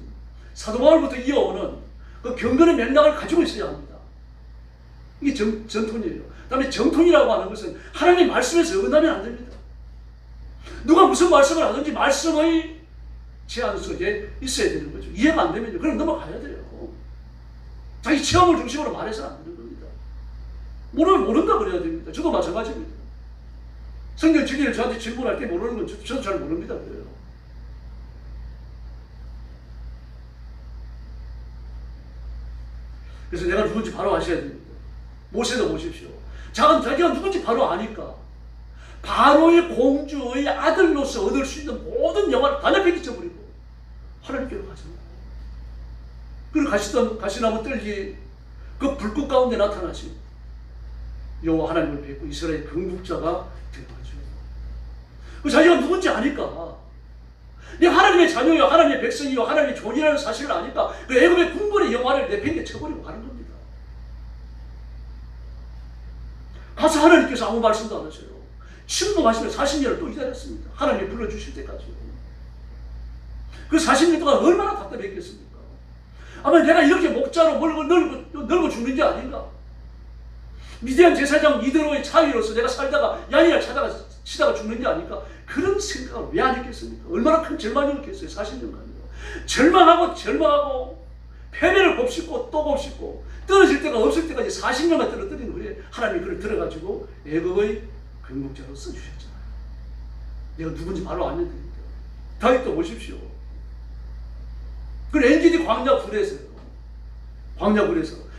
사도 바울부터 이어오는 그 경건의 맥락을 가지고 있어야 합니다. 이게 전통이에요. 그 다음에 정통이라고 하는 것은 하나님의 말씀에서 어긋나면 안 됩니다. 누가 무슨 말씀을 하든지 말씀의 제한 속에 있어야 되는 거죠. 이해가 안 되면요. 그럼 넘어가야 돼요. 자기 체험을 중심으로 말해서는 안 되는 겁니다. 모르면 모른다 그래야 됩니다. 저도 마찬가지입니다. 성경 진리를 저한테 질문할 때 모르는 건 저도 잘 모릅니다. 그래요. 그래서 내가 누군지 바로 아셔야 됩니다. 모세도 보십시오. 자기가 누군지 바로 아니까 바로의 공주의 아들로서 얻을 수 있는 모든 영화를 다 내팽개쳐버리고 하나님께로 가죠. 그리고 가시나무 뜰기 그 불꽃 가운데 나타나신 여호와 하나님을 뵙고 이스라엘 건국자가 되어가죠. 그 자기가 누군지 아니까 내가 하나님의 자녀요 하나님의 백성이요 하나님의 종이라는 사실을 아니까 그 애굽의 군벌의 영화를 내팽개쳐버리고 가는 겁니다. 가서 하나님께서 아무 말씀도 안 하셔요. 침묵하시며 40년을 또 기다렸습니다. 하나님이 불러주실 때까지요. 그 40년 동안 얼마나 답답했겠습니까? 아마 내가 이렇게 목자로 늙어 죽는 게 아닌가? 미디안 제사장 이드로의 차위로서 내가 살다가 양이나 치다가 죽는 게 아닐까? 그런 생각을 왜 안 했겠습니까? 얼마나 큰 절망이었겠어요. 40년간요. 절망하고 패배를 곱씹고 또 곱씹고 떨어질 때가 없을 때까지 40년간 떨어뜨린 후에 하나님이 그를 들어가지고 애국의 건국자로 써주셨잖아요. 내가 누군지 바로 알면 됩니다. 다윗도 보십시오. 그 엔기디 광야굴에서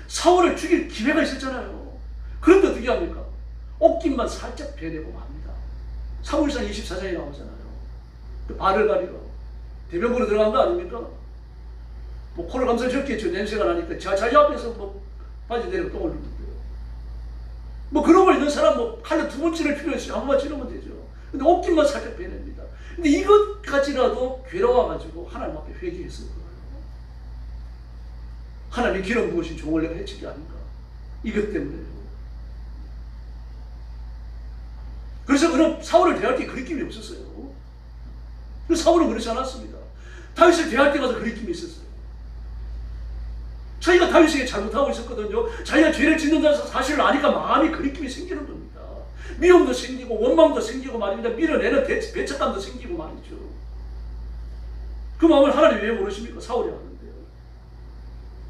사울을 죽일 기회가 있었잖아요. 그런데 어떻게 합니까? 옷깃만 살짝 베내고 맙니다. 사무엘상 24장에 나오잖아요. 그 발을 가리러 대변부로 들어간 거 아닙니까? 뭐 코를 감싸셨겠죠. 냄새가 나니까 자기 앞에서 뭐 바지 내리고 똥을 누는데요. 뭐 그런 거 있는 사람 뭐 칼로 2번 찌를 필요 없이 한 번만 찌르면 되죠. 근데 옷깃만 살짝 베냅니다. 근데 이것까지라도 괴로워가지고 하나님 앞에 회개했을 거예요. 하나님 기름 부으신 종을 내가 해친 게 아닌가. 이것 때문에요. 그래서 그는 사울을 대할 때 그리낌이 없었어요. 사울은 그렇지 않았습니다. 다윗을 대할 때 가서 그리낌이 있었어요. 자기가 다윗에게 잘못하고 있었거든요. 자기가 죄를 짓는다는 사실을 아니까 마음이 그리낌이 생기는 겁니다. 미움도 생기고 원망도 생기고 말입니다. 밀어내는 배척감도 생기고 말이죠. 그 마음을 하나님 왜 모르십니까? 사울이 아는데요.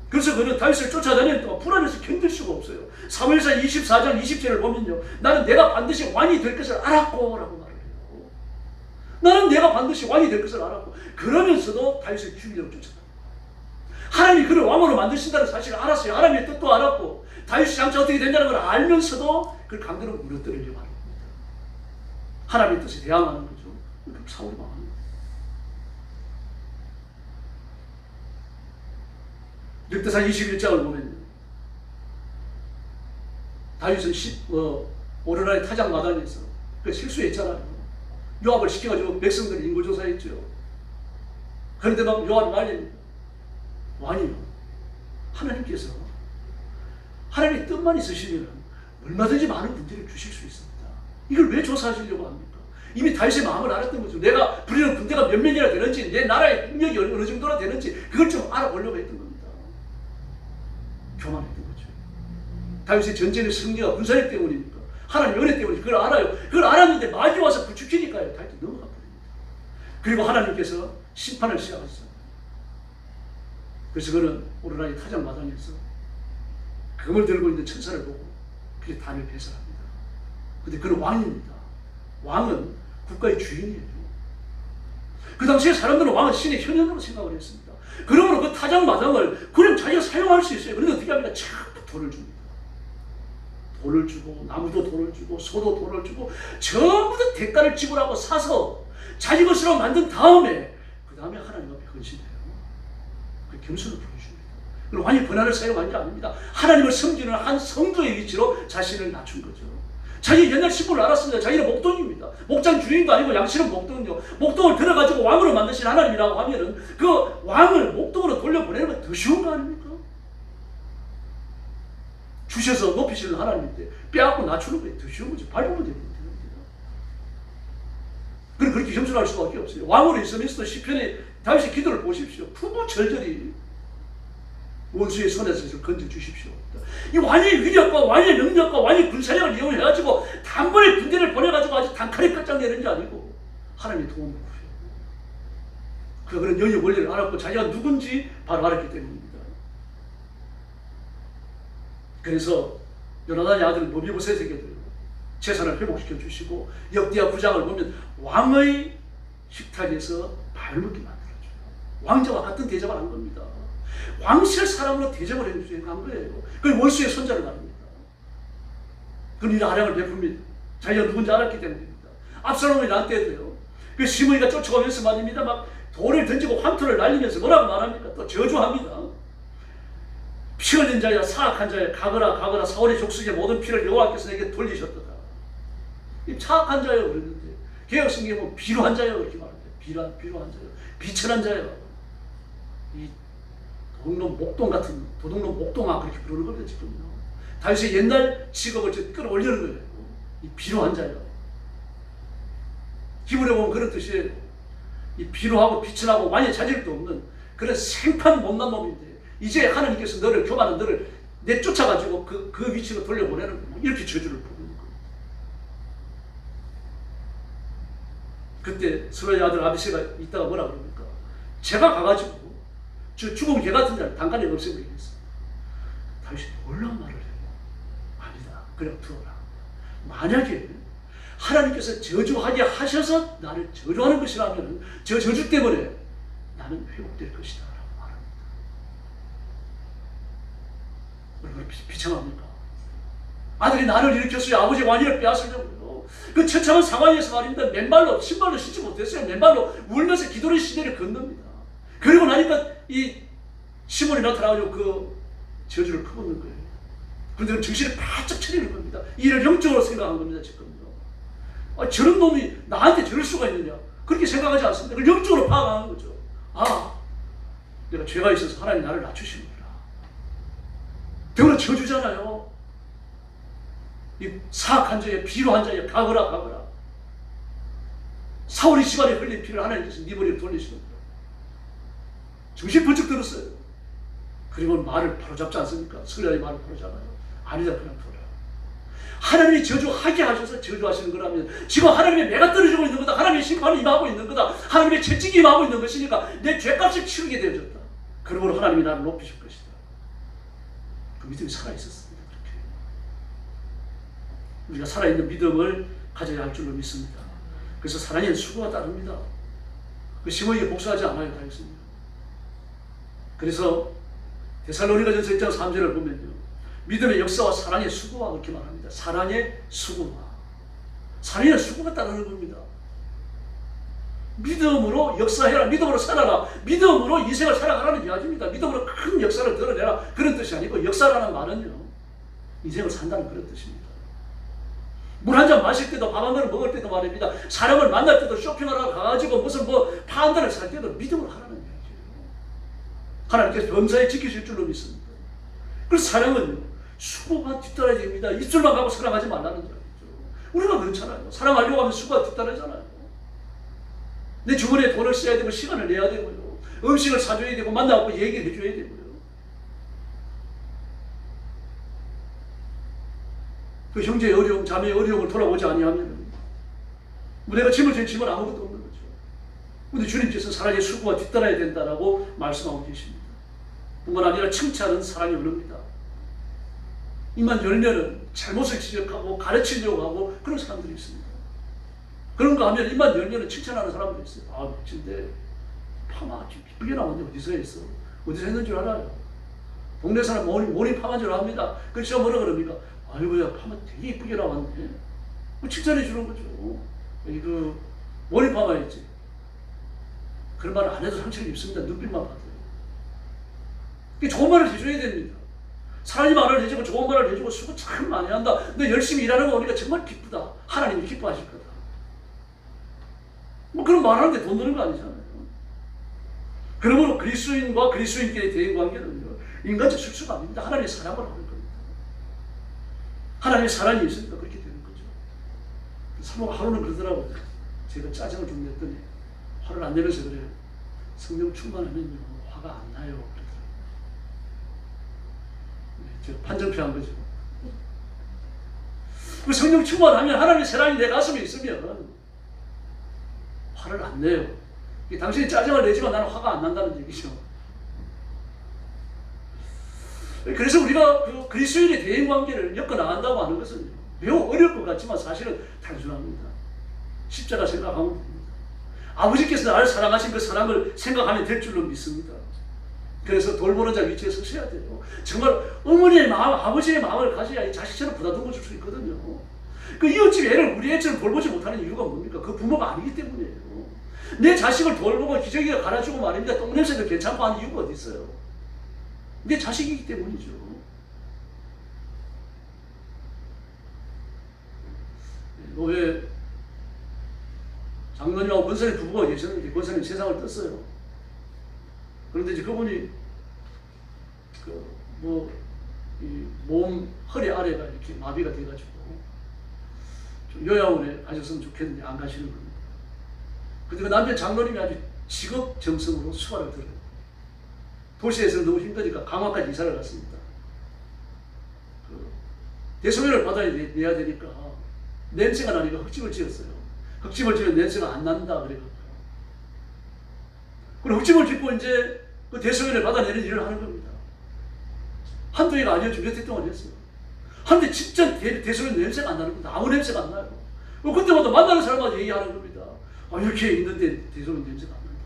그래서 그는 다윗을 쫓아다니는 동안 불안해서 견딜 수가 없어요. 사무엘상 24장 20절을 보면요. 나는 내가 반드시 왕이 될 것을 알았고 라고 말해요. 나는 내가 반드시 왕이 될 것을 알았고, 그러면서도 다윗의 주인을 쫓았다. 하나님이 그를 왕으로 만드신다는 사실을 알았어요. 하나님의 뜻도 알았고 다윗이 장차 어떻게 된다는 걸 알면서도 그를 강대로 무너뜨리려고 하는 겁니다. 하나님의 뜻에 대항하는 거죠. 그럼 사울이 망하는 거예요. 역대상 21장을 보면 다윗은 오르나의 타작마당에서 그 실수했잖아요. 요압을 시켜가지고 백성들이 인구조사했죠. 그런데 막 요압이 말립니다. 왕이요, 하나님께서 하나님의 뜻만 있으시면 얼마든지 많은 군대를 주실 수 있습니다. 이걸 왜 조사하시려고 합니까? 이미 다윗의 마음을 알았던 거죠. 내가 부리는 군대가 몇 명이나 되는지, 내 나라의 능력이 어느 정도나 되는지 그걸 좀 알아보려고 했던 겁니다. 교만했던 거죠. 다윗의 전쟁의 승리가 군사력 때문입니까? 하나님의 은혜 때문에 그걸 알아요. 그걸 알았는데 마귀 와서 부추기니까요. 다윗이 넘어가 버립니다. 그리고 하나님께서 심판을 시작했어요. 그래서 그는 오르나의 타작마당에서 금을 들고 있는 천사를 보고 그게 단을 배설합니다. 근데 그는 왕입니다. 왕은 국가의 주인이에요. 그 당시에 사람들은 왕은 신의 현현으로 생각을 했습니다. 그러므로 그 타작마당을 그냥 자기가 사용할 수 있어요. 그런데 어떻게 합니까? 전부 돈을 줍니다. 돈을 주고, 나무도 돈을 주고, 소도 돈을 주고, 전부 다 대가를 지불하고 사서 자기 것으로 만든 다음에 그 다음에 하나님 앞에 헌신해요. 그 겸손을 보여줍니다. 그리고 왕이 권한을 사용한 게 아닙니다. 하나님을 섬기는 한 성도의 위치로 자신을 낮춘 거죠. 자기 옛날 신분을 알았습니다. 자기는 목동입니다. 목장 주인도 아니고 양씨는 목동이요. 목동을 들어가지고 왕으로 만드신 하나님이라고 하면은 그 왕을 목동으로 돌려보내는 건 더 쉬운 거 아닙니까? 주셔서 높이시는 하나님인데 빼앗고 낮추는 게 더 쉬운 거죠. 밟으면 되는 겁니다. 그럼 그렇게 겸손할 수밖에 없어요. 왕으로 있으면서도 시편에 다윗의 기도를 보십시오. 푸부 절절히 원수의 손에서 건져 주십시오. 이 왕의 위력과 왕의 능력과 왕의 군사력을 이용해가지고 단번에 군대를 보내가지고 아주 단칼에 끝장내는 게 아니고 하나님의 도움을 구해요. 그런 영의 원리를 알았고 자기가 누군지 바로 알았기 때문입니다. 그래서 요나단의 아들 모비보셋에게도 재산을 회복시켜 주시고 역대하 9장을 보면 왕의 식탁에서 발먹게 만들어줘요. 왕자와 같은 대접을 한 겁니다. 왕실 사람으로 대접을 해주한 거예요. 그 원수의 손자를 말입니다. 그럼 이런 아량을 베풉니다. 자기가 누군지 알았기 때문입니다. 압살롬이 난 때도요. 그 시므이가 쫓아오면서 말입니다. 막 돌을 던지고 황토를 날리면서 뭐라고 말합니까? 또 저주합니다. 피 흘린 자야 사악한 자야 가거라 가거라 사울의 족속의 모든 피를 여호와께서 내게 돌리셨도다. 이 사악한 자요 그랬는데 개혁성경에 보면 비루한 자요 이렇게 말합니다. 비루한 자요 비천한 자요. 이 도둑놈 목동 같은 도둑놈 목동아 그렇게 부르는 겁니다. 지금요. 다윗의 옛날 직업을 끌어올리는 거예요. 이 비루한 자요. 기본에 보면 그런 뜻이에요. 이 비루하고 비천하고 완전히 자질도 없는 그런 생판 못난 놈인데 이제 하나님께서 너를 교만한 너를 내쫓아가지고 그 위치로 돌려보내는 거예요. 이렇게 저주를 부르는 거예요. 그때 스로의 아들 아비새가 이따가 뭐라 그럽니까? 제가 가가지고 저 죽은 개 같은 자를 단간에 없애버리겠어. 다윗이 놀라운 말을 해요. 아니다. 그냥 두어라. 만약에 하나님께서 저주하게 하셔서 나를 저주하는 것이라면 저 저주 때문에 나는 회복될 것이다 라고 말합니다. 얼마나 비참합니까? 아들이 나를 일으켰어요. 아버지 왕위를 빼앗으려고요. 그 처참한 상황에서 말입니다. 맨발로 신발로 신지 못했어요. 맨발로 울면서 기도의 시대를 건넙니다. 그리고 나니까 이 시몬이 나타나가지고 그 저주를 퍼붓는 거예요. 그런데 정신을 바짝 차리는 겁니다. 이를 영적으로 생각한 겁니다. 지금요. 저런 놈이 나한테 저럴 수가 있느냐 그렇게 생각하지 않습니다. 그걸 영적으로 파악하는 거죠. 아, 내가 죄가 있어서 하나님 나를 낮추시는구나. 대우는 저주잖아요. 이 사악한 자에 비루한 자에 가거라. 사울의 집안에 흘린 피를 하나님께서 네 머리에 돌리시는 거예요. 정신 번쩍 들었어요. 그리고 말을 바로잡지 않습니까? 설레의 말을 바로잡아요. 아니다 그냥 둬라. 하나님이 저주하게 하셔서 저주하시는 거라면 지금 하나님의 매가 떨어지고 있는 거다. 하나님의 심판이 임하고 있는 거다. 하나님의 채찍이 임하고 있는 것이니까 내 죄값을 치르게 되어졌다. 그러므로 하나님이 나를 높이실 것이다. 그 믿음이 살아있었습니다. 그렇게 우리가 살아있는 믿음을 가져야 할 줄로 믿습니다. 그래서 사랑의 수고가 따릅니다. 그 심하게 복수하지 않아요. 다했습니다. 그래서 데살로니가전서 1장 3절을 보면요, 믿음의 역사와 사랑의 수고와 그렇게 말합니다. 사랑의 수고와, 사랑의 수고가 따르는 겁니다. 믿음으로 역사해라, 믿음으로 살아라, 믿음으로 인생을 살아가라는 이야기입니다. 믿음으로 큰 역사를 드러내라, 그런 뜻이 아니고, 역사라는 말은요, 인생을 산다는 그런 뜻입니다. 물 한 잔 마실 때도, 밥 한 그릇 먹을 때도 말입니다. 사람을 만날 때도, 쇼핑하러 가가지고 무슨 파한다를 살 때도 믿음을 하라는 이야기예요. 하나님께서 범사에 지키실 줄로 믿습니다. 그래서 사랑은요, 수고가 뒤따라야 됩니다. 입술만 가고 사랑하지 말라는 이야기죠. 우리가 그렇잖아요. 사랑하려고 하면 수고가 뒤따라잖아요. 내 주머니에 돈을 써야 되고, 시간을 내야 되고요, 음식을 사줘야 되고, 만나고 얘기를 해줘야 되고요. 그 형제의 어려움, 자매의 어려움을 돌아보지 아니하면 내가 짐을 진 짐은 아무것도 없는 거죠. 그런데 주님께서 사랑의 수고가 뒤따라야 된다라고 말씀하고 계십니다. 뿐만 아니라 칭찬은 사랑의 언어입니다. 입만 열면은 잘못을 지적하고 가르치려고 하고 그런 사람들이 있습니다. 그런 거 하면 입만 열면은 칭찬하는 사람들이 있어요. 아, 멋진데 파마 이쁘게 나왔는데 어디서 했어? 어디서 했는 줄 알아요? 동네 사람 모니 파마인 줄 압니다. 그래서 뭐라 그럽니까? 아이고야, 파마 되게 이쁘게 나왔네. 뭐 칭찬해 주는 거죠. 여기 그 모니 파마였지. 그런 말을 안 해도 상처를 입습니다. 눈빛만 봐도요. 좋은 말을 해줘야 됩니다. 사랑의 말을 해주고 좋은 말을 해주고 수고 참 많이 한다. 너 열심히 일하는 거 보니까 정말 기쁘다. 하나님이 기뻐하실 거다. 뭐 그런 말하는데 돈 드는 거 아니잖아요. 그러므로 그리스도인과 그리스도인끼리의 대인관계는요, 인간적 실수가 아닙니다. 하나님의 사랑을 하는 겁니다. 하나님의 사랑이 있으니까 그렇게 되는 거죠. 사모가 하루는 그러더라고요. 제가 짜증을 좀 냈더니 화를 안 내면서 그래요. 성령 충만하면요, 화가 안 나요. 그러더라고요. 제가 판정표한 거죠. 그 성령 충만하면, 하나님의 사랑이 내 가슴에 있으면 화를 안 내요. 당신이 짜증을 내지만 나는 화가 안 난다는 얘기죠. 그래서 우리가 그 그리스도인의 대인관계를 엮어 나간다고 하는 것은 매우 어려울 것 같지만 사실은 단순합니다. 십자가 생각하면 됩니다. 아버지께서 나를 사랑하신 그 사랑을 생각하면 될 줄로 믿습니다. 그래서 돌보는 자 위치에 서셔야 돼요. 정말 어머니의 마음, 아버지의 마음을 가져야 자식처럼 부다듬어 줄 수 있거든요. 그 이웃집 애를 우리 애처럼 돌보지 못하는 이유가 뭡니까? 그 부모가 아니기 때문이에요. 내 자식을 돌보고 기저귀를 갈아주고 말입니다. 똥냄새도 괜찮고 하는 이유가 어디 있어요? 내 자식이기 때문이죠. 노회 장로님하고 권사님 부부가 계셨는데 권사님 세상을 떴어요. 그런데 이제 그분이 몸 허리 아래가 이렇게 마비가 돼가지고 좀 요양원에 가셨으면 좋겠는데 안 가시는 겁니다. 근데 그 남편 장로님이 아주 직업정성으로 수발을 들어요. 도시에서는 너무 힘드니까 강화까지 이사를 갔습니다. 대소변을 받아내야 되니까 냄새가 나니까 흙집을 지었어요. 흙집을 지으면 냄새가 안 난다 그래가지고. 그리고 흙집을 짓고 이제 그 대소변을 받아내는 일을 하는 겁니다. 한두 해가 아니었죠. 몇 해 동안 했어요. 한데 진짜 대소변 냄새가 안 나는 겁니다. 아무 냄새가 안 나요. 그때마다 만나는 사람마다 얘기하는 겁니다. 아, 이렇게 있는데 대소변 냄새가 안 난다.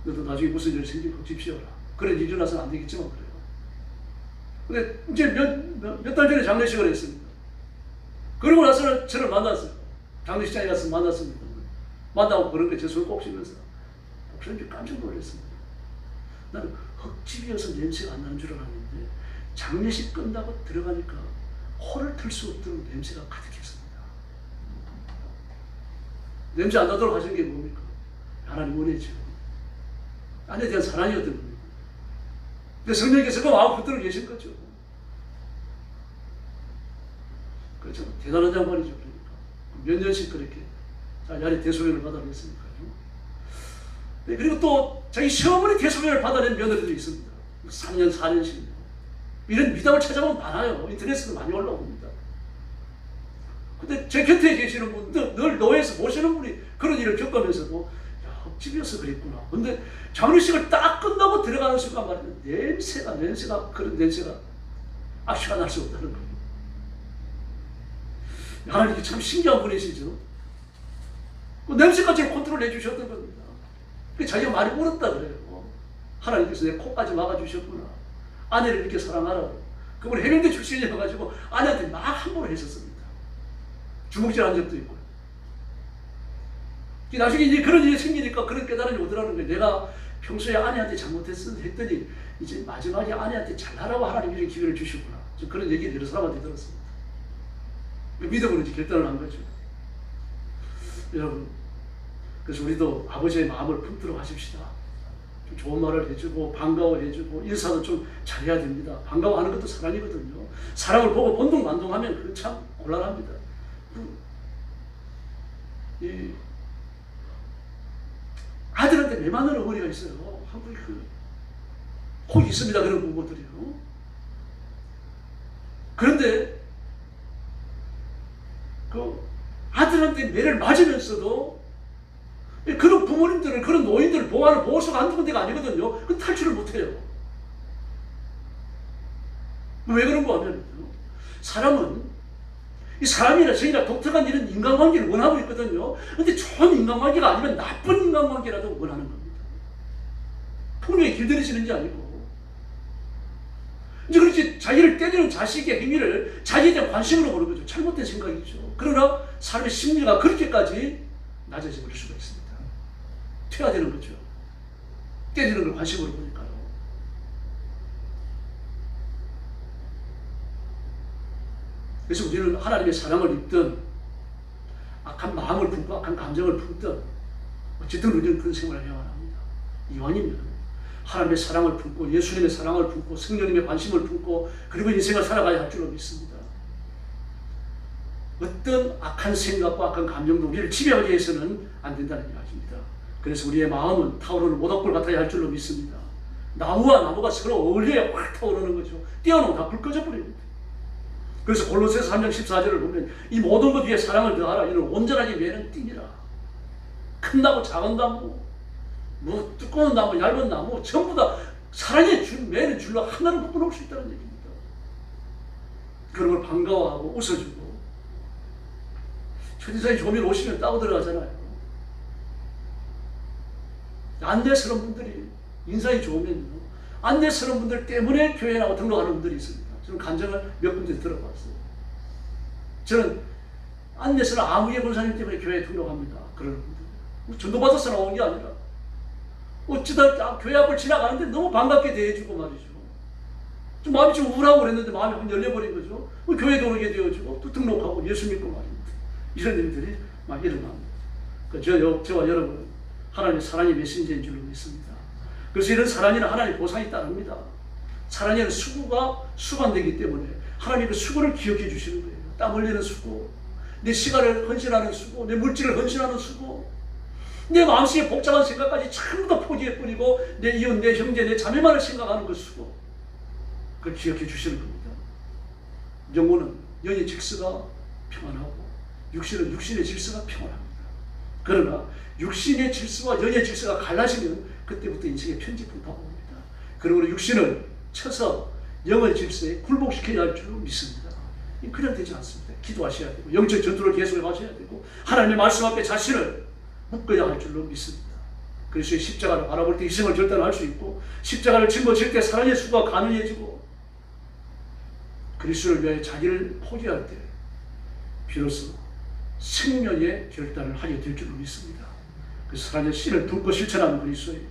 너도 나중에 무슨 일이 생기면 흙집 지어라. 그런 일이 일어나서는 안 되겠지만 그래요. 근데 이제 몇 달 전에 장례식을 했습니다. 그러고 나서는 저를 만났어요. 장례식장에 가서 만났습니다. 만나고 그런 거 제 손을 꼭 씹면서 목사님 깜짝 놀랐습니다. 나는 흙집이어서 냄새가 안 나는 줄 알았는데 장례식 끝나고 들어가니까 코를 틀 수 없도록 냄새가 가득했습니다. 냄새 안 나도록 하신 게 뭡니까? 하나님 원해죠. 아내에 대한 사랑이었던 겁니다. 근데 성령께서 그 마음 붙들어 계신 거죠. 그렇죠. 대단한 장관이죠. 그러니까. 몇 년씩 그렇게 자기 대소변을 받아냈으니까요. 네, 그리고 또 자기 시어머니 대소변을 받아낸 며느리도 있습니다. 3년, 4년씩. 이런 미담을 찾아보면 많아요. 인터넷에도 많이 올라옵니다. 근데 제 곁에 계시는 분, 늘 노예에서 모시는 분이 그런 일을 겪으면서도 야, 흙집이어서 그랬구나. 근데 장례식을 딱 끝나고 들어가는 순간 말이야. 냄새가, 그런 냄새가 악취가 날 수 없다는 거예요. 하나님이 참 신기한 분이시죠. 그 냄새까지 컨트롤 해주셨던 겁니다. 그 자기가 말이 옳았다 그래요. 하나님께서 내 코까지 막아주셨구나. 아내를 이렇게 사랑하라. 그분 해병대 출신이어가지고 아내한테 막 함부로 했었습니다. 주먹질 한 적도 있고요. 나중에 이제 그런 일이 생기니까 그런 깨달음이 오더라는 거예요. 내가 평소에 아내한테 잘못했어 했더니 이제 마지막에 아내한테 잘하라고 하나님이 이런 기회를 주셨구나. 그런 얘기를 여러 사람한테 들었습니다. 믿음으로 이제 결단을 한 거죠. 여러분, 그래서 우리도 아버지의 마음을 품도록 하십시다. 좀 좋은 말을 해주고 반가워해주고 인사도 좀 잘해야 됩니다. 반가워하는 것도 사랑이거든요. 사랑을 보고 본동반동하면 그건 참 곤란합니다. 이 아들한테 매 많은 어머니가 있어요. 한국에 혹 있습니다. 그런 부모들이요. 그런데 그 아들한테 매를 맞으면서도 그런 부모님들은 그런 노인들을 보호하는 보호소가 한두 군데가 아니거든요. 그 탈출을 못해요. 왜 그런가 하면 사람은 이 사람이나 저희나 독특한 이런 인간관계를 원하고 있거든요. 근데 좋은 인간관계가 아니면 나쁜 인간관계라도 원하는 겁니다. 폭력에 길들여지는지 아니고. 이제 그렇지 자기를 때리는 자식의 행위를 자기에 대한 관심으로 보는 거죠. 잘못된 생각이죠. 그러나 사람의 심리가 그렇게까지 낮아져 버릴 수가 있습니다. 퇴화되는 거죠. 때리는 걸 관심으로 보니까요. 그래서 우리는 하나님의 사랑을 입든 악한 마음을 품고 악한 감정을 품든 어쨌든 우리는 그런 생활을 해야만 합니다. 이왕이면 하나님의 사랑을 품고 예수님의 사랑을 품고 성령님의 관심을 품고 그리고 인생을 살아가야 할 줄로 믿습니다. 어떤 악한 생각과 악한 감정도 우리를 지배하기 위해서는 안 된다는 이야기입니다. 그래서 우리의 마음은 타오르는 모닥불 같아야 할 줄로 믿습니다. 나무와 나무가 서로 어울려야 확 타오르는 거죠. 띄어놓으면 다 불 꺼져 버립니다. 그래서 골로새서 3장 14절을 보면 이 모든 것 위에 사랑을 더하라. 이는 온전하게 매는 띠니라. 큰 나무 작은 나무 뭐 두꺼운 나무 얇은 나무 전부 다 사랑의 매는 줄로 하나를 묶어놓을 수 있다는 얘기입니다. 그런 걸 반가워하고 웃어주고 천지사의 조미를 오시면 따고 들어가잖아요. 안내스러운 분들이 인사에 좋으면요. 안내스러운 분들 때문에 교회에 나와 등록하는 분들이 있습니다. 저는 간증을 몇 군데 들어봤어요. 저는 안내스러운 아무개 권사님 때문에 교회에 등록합니다. 그러는 분들. 전도받아서 나온 게 아니라 어쩌다 교회 앞을 지나가는데 너무 반갑게 대해주고 말이죠. 좀 마음이 좀 우울하고 그랬는데 마음이 확 열려버린 거죠. 교회에 들어오게 되어지고 또 등록하고 예수 믿고 말입니다. 이런 일들이 막 일어납니다. 저와 여러분 하나님의 사랑의 메신저인 줄로 믿습니다. 그래서 이런 사랑에는 하나님의 보상이 따릅니다. 사랑에는 수고가 수반되기 때문에 하나님의 그 수고를 기억해 주시는 거예요. 땀 흘리는 수고, 내 시간을 헌신하는 수고, 내 물질을 헌신하는 수고, 내 마음속에 복잡한 생각까지 전부 다 포기해버리고 내 이웃, 내 형제, 내 자매만을 생각하는 그 수고, 그걸 기억해 주시는 겁니다. 영혼은 영의 질서가 평안하고 육신은 육신의 질서가 평안합니다. 그러나 육신의 질서와 영의 질서가 갈라지면 그때부터 인생의 편집을 바꿔옵니다. 그리고 육신을 쳐서 영의 질서에 굴복시켜야 할 줄 믿습니다. 그냥 되지 않습니다. 기도하셔야 되고 영적 전투를 계속 하셔야 되고 하나님의 말씀 앞에 자신을 묶어야 할 줄로 믿습니다. 그리스도의 십자가를 바라볼 때 희생을 결단할 수 있고 십자가를 짊어질 때 사랑의 수고가 가능해지고 그리스도를 위하여 자기를 포기할 때 비로소 생명의 결단을 하게 될 줄로 믿습니다. 그래서 사랑의 씨를 품고 실천하는 그리스도인,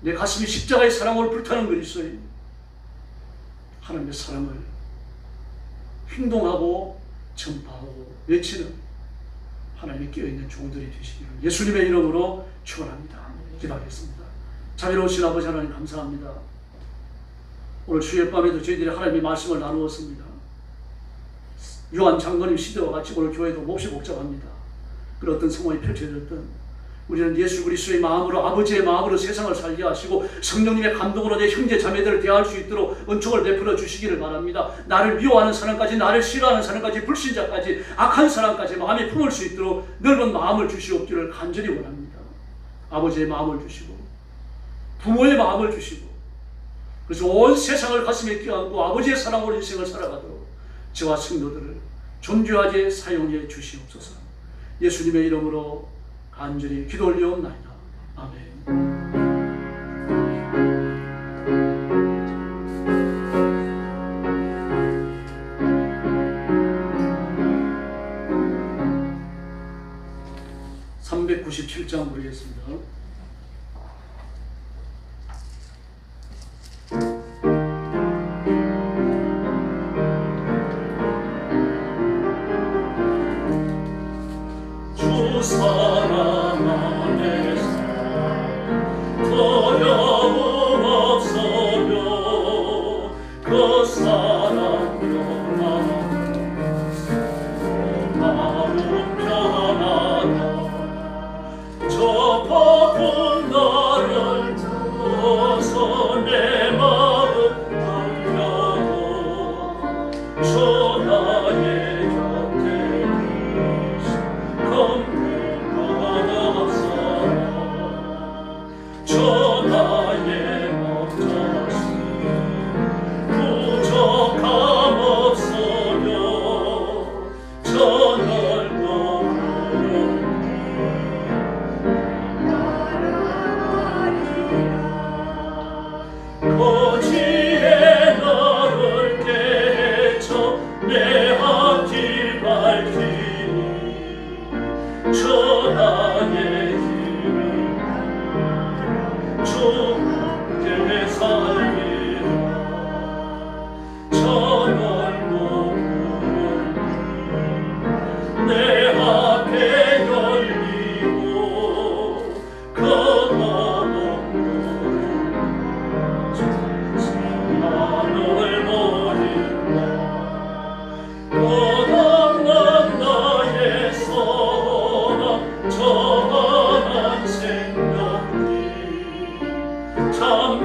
내 가슴이 십자가의 사랑으로 불타는 그리스도인, 하나님의 사랑을 행동하고 전파하고 외치는 하나님의 깨어있는 종들이 되시기를 예수님의 이름으로 축원합니다. 기도하겠습니다. 자비로우신 아버지 하나님 감사합니다. 오늘 주일 밤에도 저희들이 하나님의 말씀을 나누었습니다. 요한 장로님 시대와 같이 오늘 교회도 몹시 복잡합니다. 그런 어떤 상황이 펼쳐졌던 우리는 예수 그리스도의 마음으로 아버지의 마음으로 세상을 살게 하시고 성령님의 감동으로 내 형제 자매들을 대할 수 있도록 은총을 베풀어 주시기를 바랍니다. 나를 미워하는 사람까지 나를 싫어하는 사람까지 불신자까지 악한 사람까지 마음에 품을 수 있도록 넓은 마음을 주시옵기를 간절히 원합니다. 아버지의 마음을 주시고 부모의 마음을 주시고 그래서 온 세상을 가슴에 껴안고 아버지의 사랑으로 인생을 살아가도록 저와 성도들을 존귀하게 사용해 주시옵소서. 예수님의 이름으로 간절히 기도 올리옵나이다. 아멘. (397장) 부르겠습니다. 주 사랑 안에서 두려움 없어요. 그 사랑 변함없어 마음 편하다. 저 폭풍 나를 두어서 내 마음 떨려도 저 나의 곁에 계시 검을 받았어요. 저 나의 목자신 부족함 없어요. 저 넓고 푸른 거지에 나를 깨쳐 내 앞길 밝히니 저 나의 길을 주께 살리라. 저 넓고 푸른 내 앞에 열리고 그 하늘 모인다. 고단한 나의 선한 저만한 생각이 참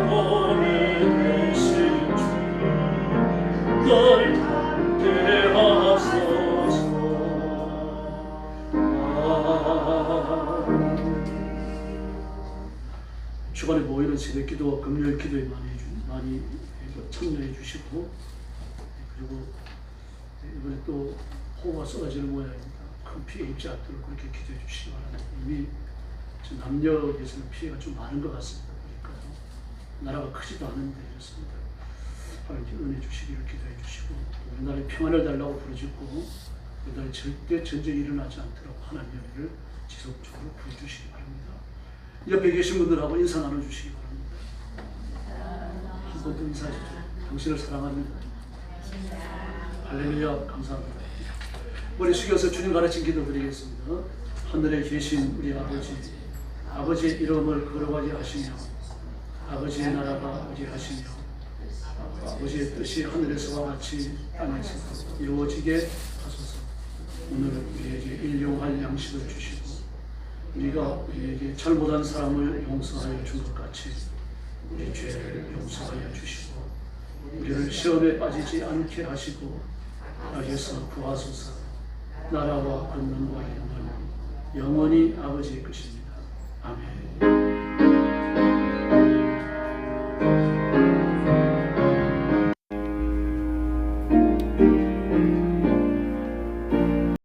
보내 되신 주 널 함께 하소서. 주간에 모이는 새벽 기도와 금요일 기도에 많이 참여해 주시고, 그리고 이번에 또 호우가 쏟아지는 모양입니다. 큰 피해 입지 않도록 그렇게 기도해 주시기 바랍니다. 이미 남녘에서는 피해가 좀 많은 것 같습니다. 그러니까 나라가 크지도 않은데 이렇습니다. 하나님께 은혜 주시기를 기도해 주시고, 우리나라에 평안을 달라고 부르짖고 우리나라에 절대 전쟁이 일어나지 않도록 하나님의 은혜를 지속적으로 구해주시기 바랍니다. 옆에 계신 분들하고 인사 나눠주시기 바랍니다. 한 번 더 인사하시죠. 당신을 사랑합니다. 할렐루야. 감사합니다. 머리 숙여서 주님 가르친 기도 드리겠습니다. 하늘에 계신 우리 아버지, 아버지의 이름을 거룩하게 하시며 아버지의 나라가 오게 하시며 아버지의 뜻이 하늘에서와 같이 땅에서 이루어지게 하소서. 오늘 우리에게 일용할 양식을 주시고 우리가 우리에게 잘못한 사람을 용서하여 준 것 같이 우리 죄를 용서하여 주시고 우리를 시험에 빠지지 않게 하시고 악에서 구하소서. 나라와 권능과 영광은 영원히 아버지의 것입니다. 아멘.